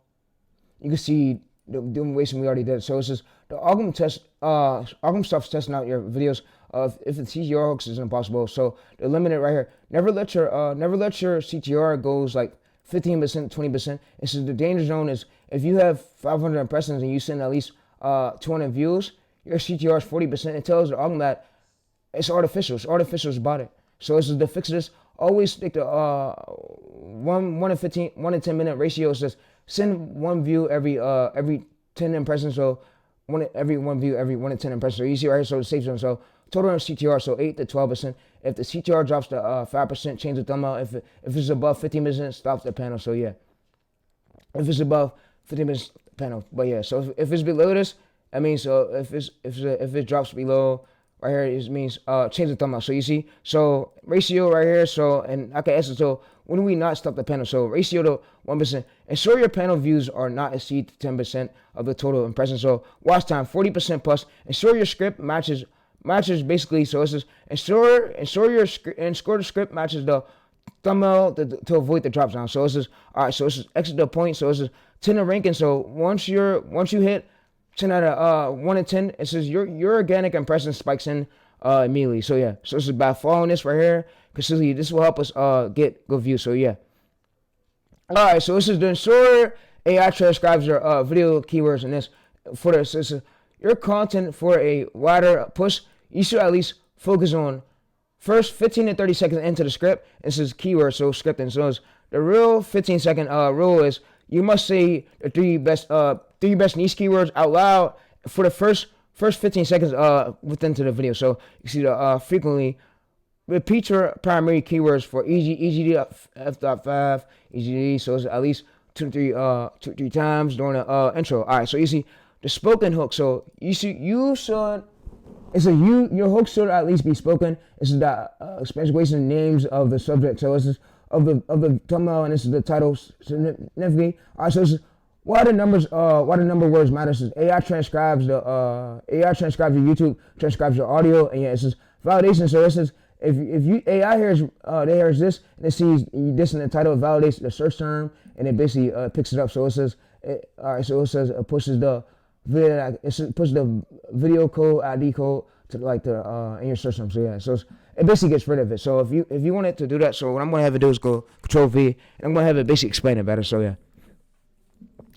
you can see the information we already did. So it's just the algorithm test. Algorithm starts testing out your videos. If the CTR hooks is impossible, so the limit it right here. Never let your CTR goes like 15%, 20%. This is the danger zone. Is if you have 500 impressions and you send at least 200 views, your CTR is 40%. It tells the algorithm that it's artificial. It's artificial about it. So this is to fix this. Always stick to 1 to 10 minute ratio. It says send 1 view every 10 impressions. So every 1 view every 1 to 10 impressions. So you see right here. So the safe zone. So total on CTR. So 8 to 12%. If the CTR drops to 5%, change the thumbnail. If it's above 15%, stop the panel. So yeah. If it's above 15% panel, but yeah. So if it's below this, I mean, so if it drops below. Right here, it means change the thumbnail. So you see, so ratio right here. So and I can answer. So when do we not stop the panel? So ratio to 1%. Ensure your panel views are not exceed 10% of the total impressions. So watch time 40% plus. Ensure your script matches basically. So it says ensure the script matches the thumbnail to avoid the drop down. So it says all right. So it says exit the point. So it says 10 to ranking. So once you hit 10 out of 1 to 10, it says your organic impression spikes in immediately. So yeah, so this is by following this right here, consistently. This will help us get good views. So yeah. All right, so this is the ensure AI transcribes your video keywords and this for this. This is your content for a wider push. You should at least focus on first 15 to 30 seconds into the script. This is keyword, so scripting. So it's the real 15-second rule is you must say the three best niche keywords out loud for the first 15 seconds within the video. So you see the frequently repeat your primary keywords for EGD F.5 EGD. So it's at least two to three times during the intro. All right. So you see the spoken hook. So your hook should at least be spoken. This is the specification names of the subject. So this is of the thumbnail, and this is the title significantly. All right, so this is why the number of words matters is AI transcribes your YouTube, transcribes your audio, and yeah, this is validation. So this is if you AI hears this and it sees this in the title, it validates the search term and it basically picks it up. So it says it pushes the video code ID code to like the in your search term. So yeah, so it basically gets rid of it. So if you want it to do that, so what I'm gonna have it do is go Control V, and I'm gonna have it basically explain it better. So yeah,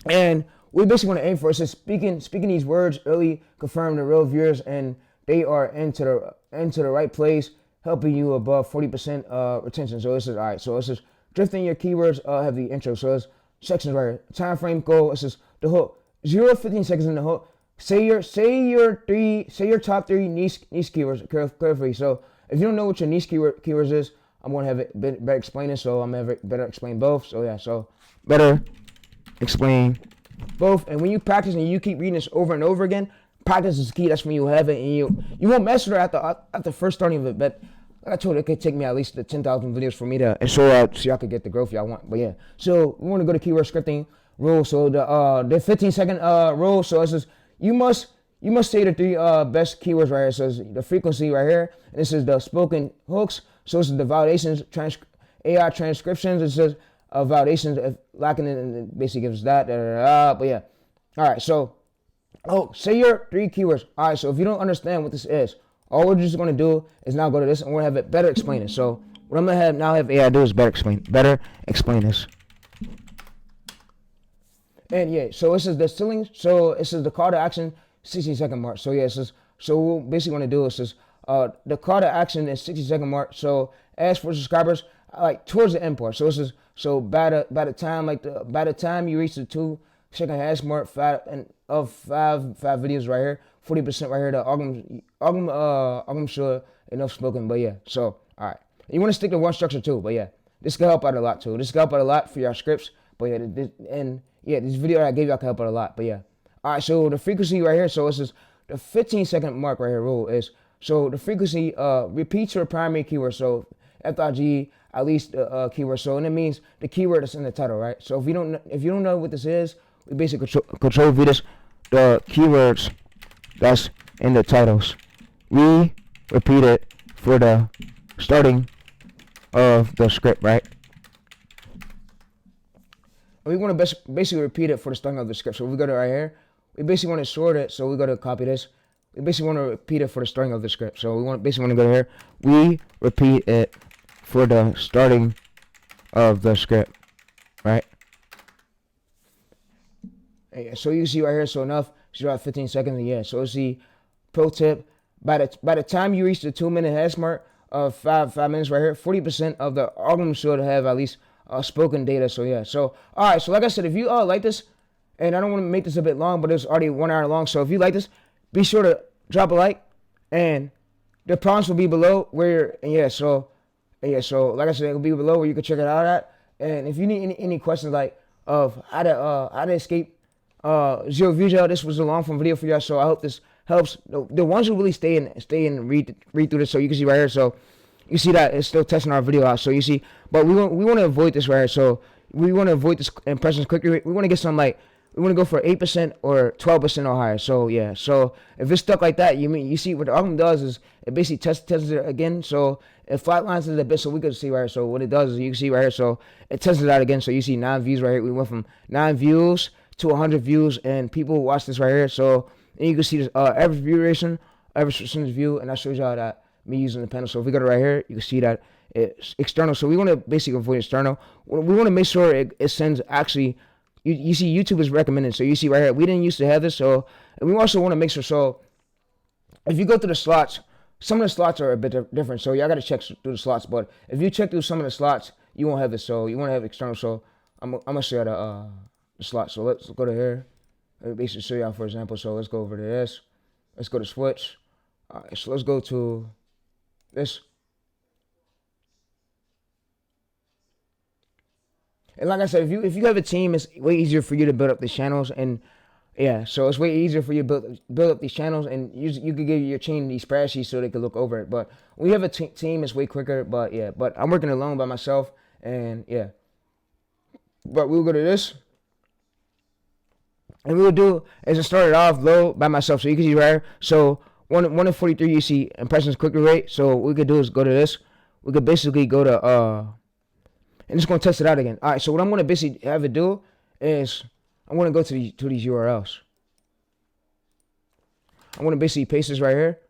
and we basically want to aim for it. So speaking these words early confirm the real viewers, and they are into the right place, helping you above 40% retention. So this is all right. So this is drifting your keywords. Have the intro. So it's sections right here. Time frame goal. This is the hook. 0 to 15 seconds in the hook. Say your top three niche keywords carefully. So if you don't know what your niche keywords is, I'm gonna have it better explain it, so I'm gonna have it better explain both. So yeah, so better explain both. And when you practice and you keep reading this over and over again, practice is key. That's when you have it, and you won't mess with it at the first starting of it. But like I told you, it could take me at least the 10,000 videos for me to so y'all could get the growth y'all want. But yeah, so we want to go to keyword scripting rule. So the 15-second rule. So it says you must say the three best keywords right here. So it's the frequency right here. And this is the spoken hooks. So this is the validations, AI transcriptions. It says validations if lacking it, and it basically gives that. But yeah, all right. So say your 3 keywords. All right. So if you don't understand what this is, all we're just going to do is now go to this and we're going to have it better explain it. So what I'm going to have AI do is better explain this. And yeah, so this is the stealing. So this is the call to action 60-second mark. So yeah, it says, so what we're basically going to do is this, the call to action is 60-second mark. So ask for subscribers like towards the end part. So this is, so by the time you reach the 2-second hash mark, five videos right here, 40% right here. The Ogum sure enough spoken, but yeah. So all right, you want to stick to one structure too, but yeah, this can help out a lot too. This can help out a lot for your scripts, but yeah, this video I gave y'all can help out a lot, but yeah. All right, so the frequency right here. So this is the 15-second mark right here. Rule is so the frequency repeats your primary keyword. So FIG at least the keyword. So and it means the keyword that's in the title, right? So if you don't know what this is, we basically control V this the keywords that's in the titles. We repeat it for the starting of the script, right? And we want to basically repeat it for the starting of the script. So we go to right here. We basically want to sort it. So we go to copy this. We basically want to repeat it for the starting of the script. So we basically want to go here. We repeat it for the starting of the script, right? And yeah, so you see right here. So enough. It's about 15 seconds. And yeah. So see, pro tip. By the time you reach the 2-minute hash mark of 5 minutes right here, 40% of the algorithm should have at least spoken data. So yeah. So all right. So like I said, if you like this, and I don't want to make this a bit long, but it's already 1 hour long. So if you like this, be sure to drop a like, and the prompts will be below where. And yeah. So like I said, it will be below where you can check it out at. And if you need any questions like of how to escape zero views, y'all, this was a long form video for y'all. So I hope this helps. The ones who really stay and read through this. So you can see right here. So you see that it's still testing our video out. So you see, but we want to avoid this right here. So we want to avoid this impressions quickly. We want to get some like. We want to go for 8% or 12% or higher. So yeah. So if it's stuck like that, you see what the algorithm does is it basically tests it again. So it flatlines it a bit, so we could see right here. So what it does is you can see right here. So it tests it out again. So you see 9 views right here. We went from 9 views to 100 views, and people watch this right here. So and you can see this average view duration, average percentage view, and that shows y'all that me using the panel. So if we go to right here, you can see that it's external. So we want to basically avoid external. We want to make sure it sends actually. You see YouTube is recommended. So you see right here, we didn't used to have this. So and we also want to make sure. So if you go through the slots, some of the slots are a bit different. So y'all got to check through the slots. But if you check through some of the slots, you won't have this. So you want to have external. So I'm gonna show you the slots. So let's go to here. Let me basically show y'all for example. So let's go over to this. Let's go to switch. All right, so let's go to this. And like I said, if you have a team, it's way easier for you to build up these channels. And yeah, so it's way easier for you to build up these channels, and you could give your team these spreadsheets so they could look over it. But when you have a team, it's way quicker. But yeah, but I'm working alone by myself, and yeah. But we'll go to this, and we'll do is I started off low by myself, so you can see right here. So 1 in 43, you see impressions click-through rate. So what we could do is go to this. We could basically go to and it's going to test it out again. All right, so what I'm going to basically have it do is I'm going to go to these URLs. I'm going to basically paste this right here.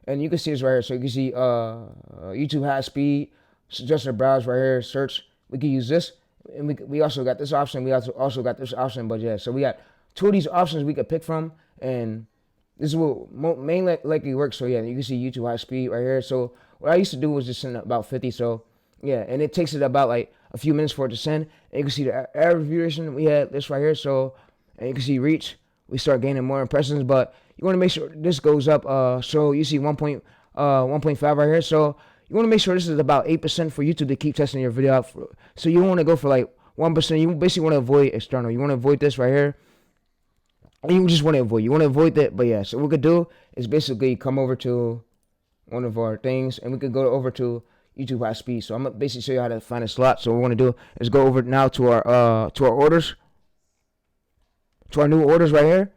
And you can see this right here. So you can see YouTube high speed, suggested browse right here, search. We can use this. And we also got this option. We also got this option. But yeah, so we got 2 of these options we could pick from. And this is what mainly likely works. So yeah, you can see YouTube high speed right here. So what I used to do was just send about 50. So yeah, and it takes it about like a few minutes for it to send. And you can see the average view duration. We had this right here. So, and you can see reach. We start gaining more impressions, but you want to make sure this goes up. So you see 1.5 right here. So you want to make sure this is about 8% for YouTube to keep testing your video out. So you don't want to go for like 1%. You basically want to avoid external. You want to avoid this right here. And you just want to avoid. You want to avoid that. But yeah, so what we could do is basically come over to one of our things, and we could go over to YouTube high speed. So I'm gonna basically show you how to find a slot. So what we want to do is go over now to our orders, to our new orders right here.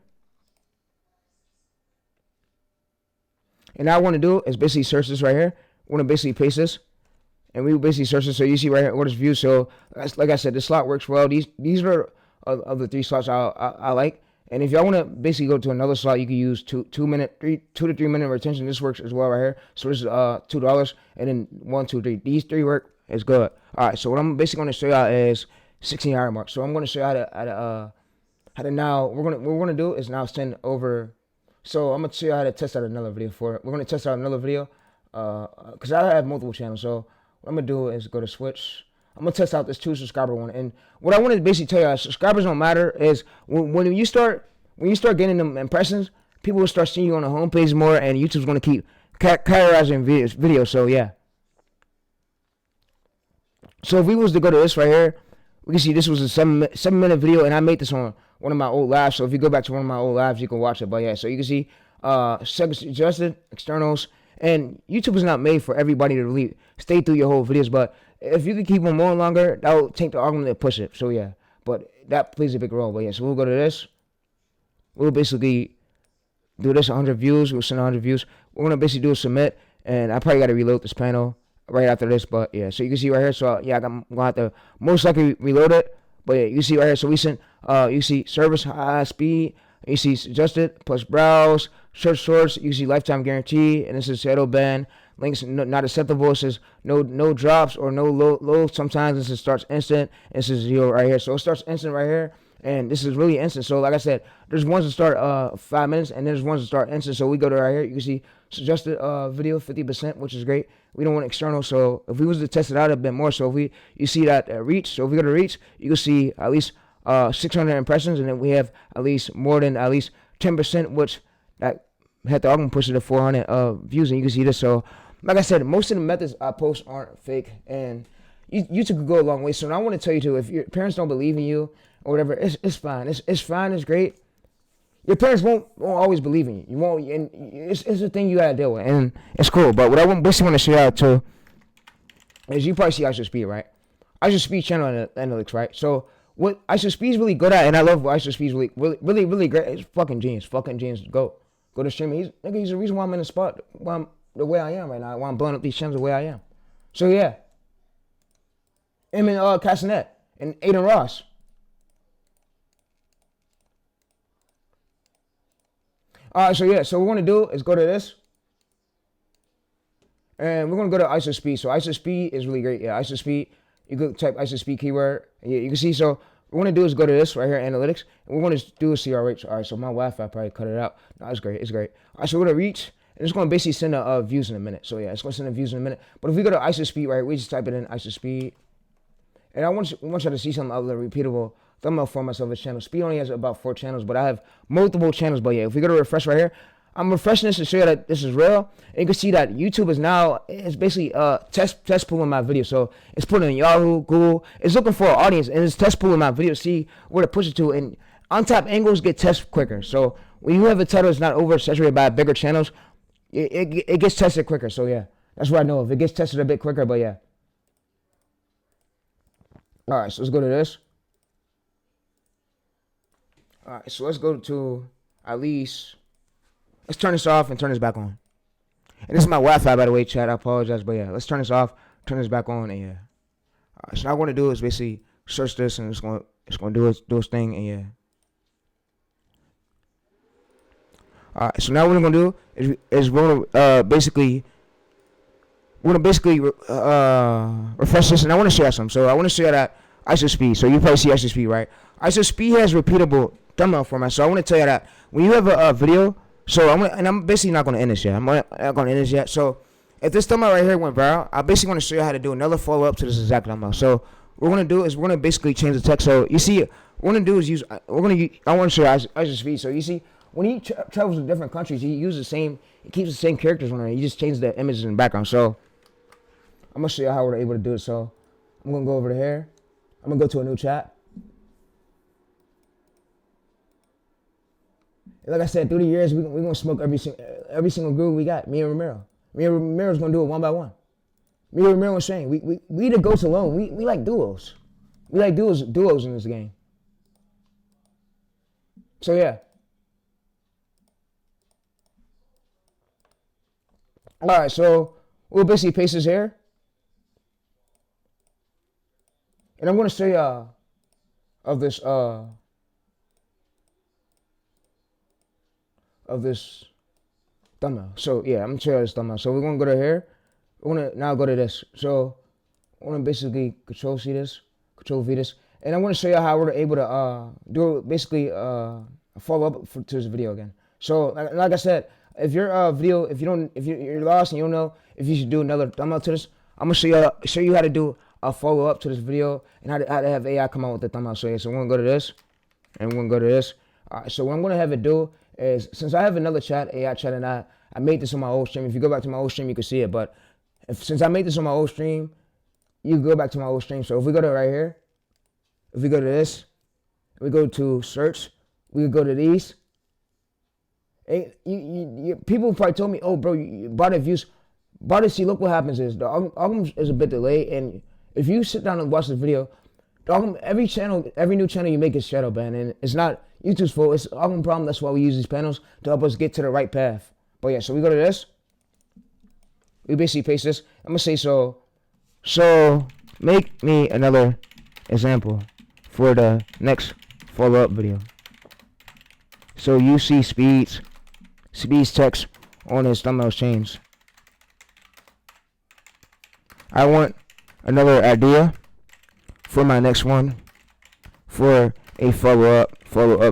And now what I want to do is basically search this right here. We want to basically paste this, and we will basically search this. So you see right here, orders view. So like I said, this slot works well. These are of the 3 slots I like. And if y'all want to basically go to another slot, you can use 2 to 3 minute retention. This works as well right here. So this is $2, and then 1, 2, 3. These 3 work. It's good. All right. So what I'm basically going to show y'all is 16-hour mark. So I'm going to show you how to now. What we're gonna do is now send over. So I'm gonna show you how to test out another video for it. We're gonna test out another video because I have multiple channels. So what I'm gonna do is go to switch. I'm gonna test out this 2 subscriber one, and what I want to basically tell you, subscribers don't matter. Is when you start getting them impressions, people will start seeing you on the homepage more, and YouTube's gonna keep categorizing videos. So yeah. So if we was to go to this right here, we can see this was a 7-minute video, and I made this on one of my old lives. So if you go back to one of my old lives, you can watch it. But yeah, so you can see segments adjusted, externals, and YouTube is not made for everybody to really stay through your whole videos, but if you can keep them more longer, that will take the argument to push it. So yeah, but that plays a big role. But yeah, so we'll go to this. We'll basically do this 100 views. We'll send 100 views. We're gonna basically do a submit, and I probably got to reload this panel right after this. But yeah, so you can see right here. So yeah, I'm gonna have to most likely reload it. But yeah, you see right here. So we sent you see service high speed. You see adjusted plus browse, search source. You see lifetime guarantee, and this is shadow ban. Links not acceptable. It says no drops or no load. Sometimes this is starts instant. This is 0 right here. So it starts instant right here, and this is really instant. So like I said, there's ones that start 5 minutes, and there's ones that start instant. So we go to right here. You can see suggested video 50%, which is great. We don't want external. So if we was to test it out a bit more, so if you see that reach. So if we go to reach, you can see at least 600 impressions, and then we have at least more than at least 10%, which that had to I'm push it to 400 views, and you can see this. So like I said, most of the methods I post aren't fake, and YouTube could go a long way. So I want to tell you too, if your parents don't believe in you or whatever, it's fine. It's fine. It's great. Your parents won't always believe in you. You won't, and it's a thing you gotta deal with, and it's cool. But what I basically want to share out to is you probably see ISO Speed, right? ISO Speed channel analytics, right? So what ISO Speed is really good at, and I love what ISO Speed is really great. It's fucking genius. Go to streaming. He's the reason why I'm in the spot. Why I'm the way I am right now. Why I'm blowing up these channels the way I am. So yeah. Him and Castanet and Aiden Ross. Alright, so yeah, so what we're gonna do is go to this. And we're gonna go to ISO Speed. So ISO Speed is really great. Yeah, ISO Speed. You could type ISO Speed keyword. Yeah, you can see. So what we're gonna do is go to this right here, analytics, and we're gonna do a CRH. Alright, so my Wi-Fi probably cut it out. No, it's great. It's great. Alright, so we're gonna reach. And it's going to basically send views in a minute. So yeah, it's going to send the views in a minute. But if we go to ISO Speed, right, we just type it in ISO Speed. And I want you to see some other repeatable thumbnail formats of his channel. Speed only has about 4 channels, but I have multiple channels. But yeah, if we go to refresh right here, I'm refreshing this to show you that this is real. And you can see that YouTube is now, it's basically test pooling my video. So it's putting in Yahoo, Google. It's looking for an audience, and it's test pooling my video to see where to push it to. And on-top angles get tested quicker. So when you have a title that's not oversaturated by bigger channels, it gets tested quicker. So yeah, that's what I know of. It gets tested a bit quicker, but yeah. All right, so let's go to this. All right, so let's go to at least, let's turn this off and turn this back on. And this is my Wi-Fi, by the way, chat. I apologize, but yeah, let's turn this off, turn this back on, and yeah. All right, so what I want to do is basically search this, and it's going to do its thing, and yeah. Alright, so now what we're gonna do is we're gonna basically refresh this, and I want to show you something. So I want to show you that ISO Speed. So you probably see ISO Speed, right? ISO Speed has repeatable thumbnail format. So I want to tell you that when you have a video, so I'm basically not gonna end this yet. I'm not gonna end this yet. So if this thumbnail right here went viral, I basically want to show you how to do another follow up to this exact thumbnail. So what we're gonna do is we're gonna basically change the text. So you see, what we're gonna do is I want to show you ISO Speed. So you see, when he travels to different countries, he keeps the same characters on there. He just changes the images in the background. So I'm gonna show you how we're able to do it. So I'm gonna go over to here. I'm gonna go to a new chat. And like I said, through the years, we're gonna smoke every single groove we got. Me and Ramiro. Me and Ramiro's gonna do it one by one. Me and Ramiro and Shane. We the ghosts alone. We like duos. We like duos in this game. So yeah. All right, so we'll basically paste this here, and I'm gonna show you of this thumbnail. So yeah, I'm gonna show you this thumbnail. So we're gonna go to here. We're gonna now go to this. So I'm gonna basically Control C this, Control V this, and I'm gonna show you how we're able to do basically a follow up to this video again. So like I said, if your video, if you're lost and you don't know if you should do another thumbnail to this, I'm gonna show you how to do a follow up to this video and how to have AI come out with the thumbnail. So yeah, so we're gonna go to this, and we're gonna go to this. All right, so what I'm gonna have it do is, since I have another chat, AI chat, and I made this on my old stream. If you go back to my old stream, you can see it. But since I made this on my old stream, you can go back to my old stream. So if we go to right here, if we go to this, we go to search, we can go to these. And people probably told me, oh, bro, you bought it views. Bought it, see, look what happens is the algorithm is a bit delayed. And if you sit down and watch this video, the algorithm, every new channel you make is shadow banned. And it's not YouTube's fault, it's the algorithm problem. That's why we use these panels to help us get to the right path. But yeah, so we go to this. We basically paste this. I'm going to say, so make me another example for the next follow-up video. So you see speeds text on his thumbnail change. I want another idea for my next one for a follow-up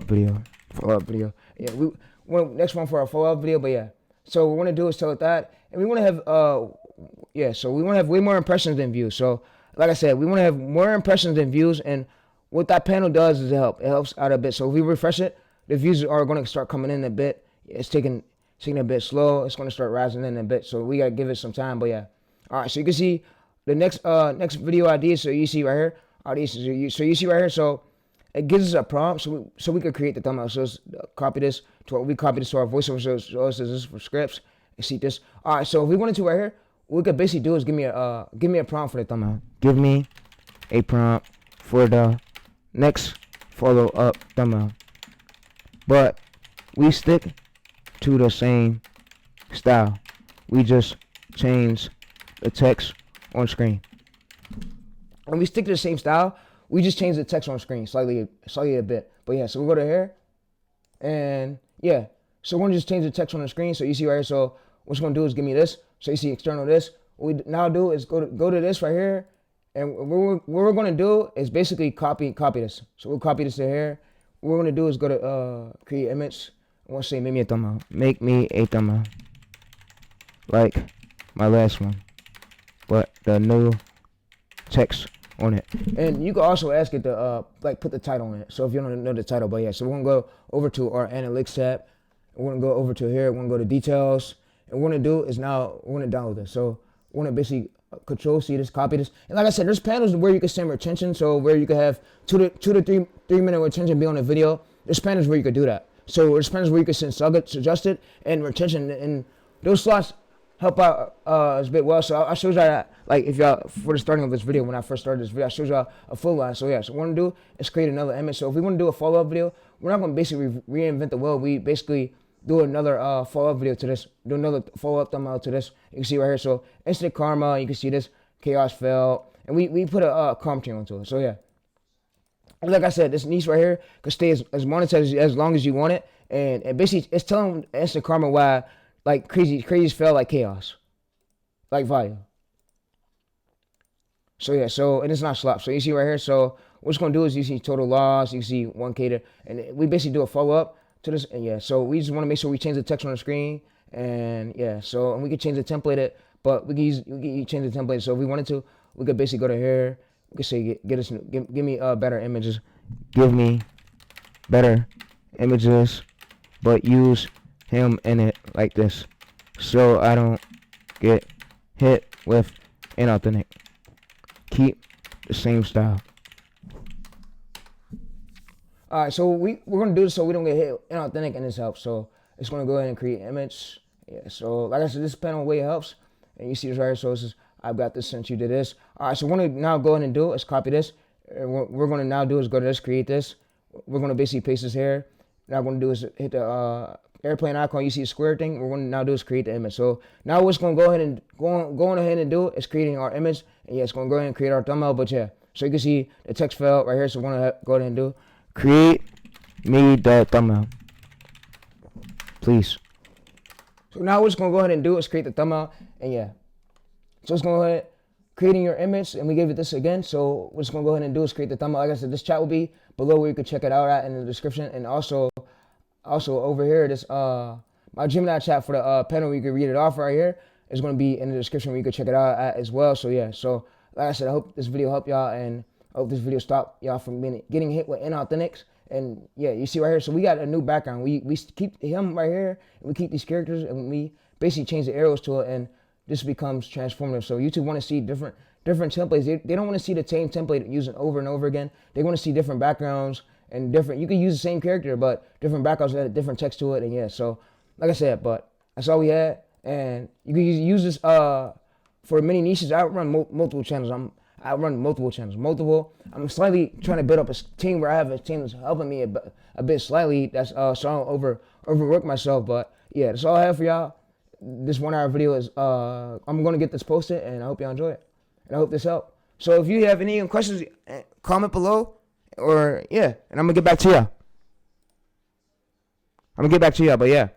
video. Yeah, we want next one for a follow-up video, but yeah. So what we want to do is tell it that, and we want to have so we want to have way more impressions than views. So like I said, we want to have more impressions than views, and what that panel does is it helps out a bit. So if we refresh it, the views are going to start coming in a bit. It's taking a bit slow. It's going to start rising in a bit, so we got to give it some time. But yeah, all right. So you can see the next video ideas. So you see right here, so you see right here. So it gives us a prompt, so we could create the thumbnail. So let's copy this to our voiceover. So this is for scripts. You see this. All right. So if we wanted to right here, what we could basically do is give me a prompt for the thumbnail. Give me a prompt for the next follow up thumbnail. But we stick to the same style. We just change the text on screen. And we stick to the same style. We just change the text on screen slightly a bit. But yeah, so we'll go to here. And yeah, so we're gonna just change the text on the screen. So you see right here, so what it's gonna do is give me this. So you see external this. What we now do is go to this right here. And what we're gonna do is basically copy this. So we'll copy this to here. What we're gonna do is go to create image. I want to say make me a thumbnail. Make me a thumbnail. Like my last one. But the new text on it. And you can also ask it to like put the title on it. So if you don't know the title, but yeah. So we're gonna go over to our analytics tab. We're gonna go over to here. We're gonna go to details. And what we're gonna do is now we're gonna download this. So we're gonna basically Control C this, copy this. And like I said, there's panels where you can send retention. So where you can have 2 to 3 minute retention be on a video. There's panels where you could do that. So there's panels where you can send suggested and retention, and those slots help out a bit well. So I showed you that, like, if y'all, for the starting of this video, when I first started this video, I showed y'all a full line. So yeah, so what we're gonna do is create another image. So if we want to do a follow-up video, we're not gonna basically reinvent the wheel. We basically do another follow-up video to this, do another follow-up thumbnail to this. You can see right here. So instant karma, you can see this, chaos fail, and we put a commentary onto it. So yeah. Like I said, this niche right here could stay as monetized as long as you want it, and basically it's telling instant karma why like crazies fell like chaos, like value. So yeah, so and it's not slop. So you see right here. So what it's gonna do is you see total loss, you see 1K to, and we basically do a follow up to this, and yeah. So we just want to make sure we change the text on the screen, and yeah. So and we can change the template, but we can change the template. So if we wanted to, we could basically go to here. We could say give me better images. Give me better images, but use him in it like this, so I don't get hit with inauthentic. Keep the same style. Alright, so we're gonna do this so we don't get hit inauthentic, and this helps. So it's gonna go ahead and create image. Yeah, so like I said, this panel way helps. And you see this right here, so it says I've got this since you did this. Alright, so we're gonna now go ahead and do is copy this. And what we're gonna now do is go to this, create this. We're gonna basically paste this here. Now what we're gonna do is hit the airplane icon. You see the square thing. What we're gonna now do is create the image. So now what's gonna go ahead and going ahead and do is creating our image. And yeah, it's gonna go ahead and create our thumbnail. But yeah, so you can see the text file right here. So we're gonna go ahead and do create me the thumbnail, please. So now what's gonna go ahead and do is create the thumbnail. And yeah, so it's gonna go ahead creating your image, and we gave it this again. So what's gonna go ahead and do is create the thumbnail. Like I said, this chat will be below where you can check it out at in the description, and also over here, this my Gemini chat for the panel where you can read it off right here is gonna be in the description where you can check it out at as well. So yeah, so like I said, I hope this video helped y'all, and I hope this video stopped y'all from getting hit with inauthentics. And yeah, you see right here, so we got a new background. We keep him right here, and we keep these characters, and we basically change the arrows to it, and this becomes transformative. So YouTube want to see different templates. They don't want to see the same template using over and over again. They want to see different backgrounds and different. You can use the same character, but different backgrounds that have different text to it. And yeah, so like I said, but that's all we had. And you can use this for many niches. I run multiple channels. I run multiple channels. I'm slightly trying to build up a team where I have a team that's helping me a bit slightly. That's so I don't overwork myself. But yeah, that's all I have for y'all. This 1 hour video is I'm gonna get this posted, and I hope y'all enjoy it, and I hope this helped. So if you have any questions, comment below, or yeah, and I'm gonna get back to y'all. But yeah.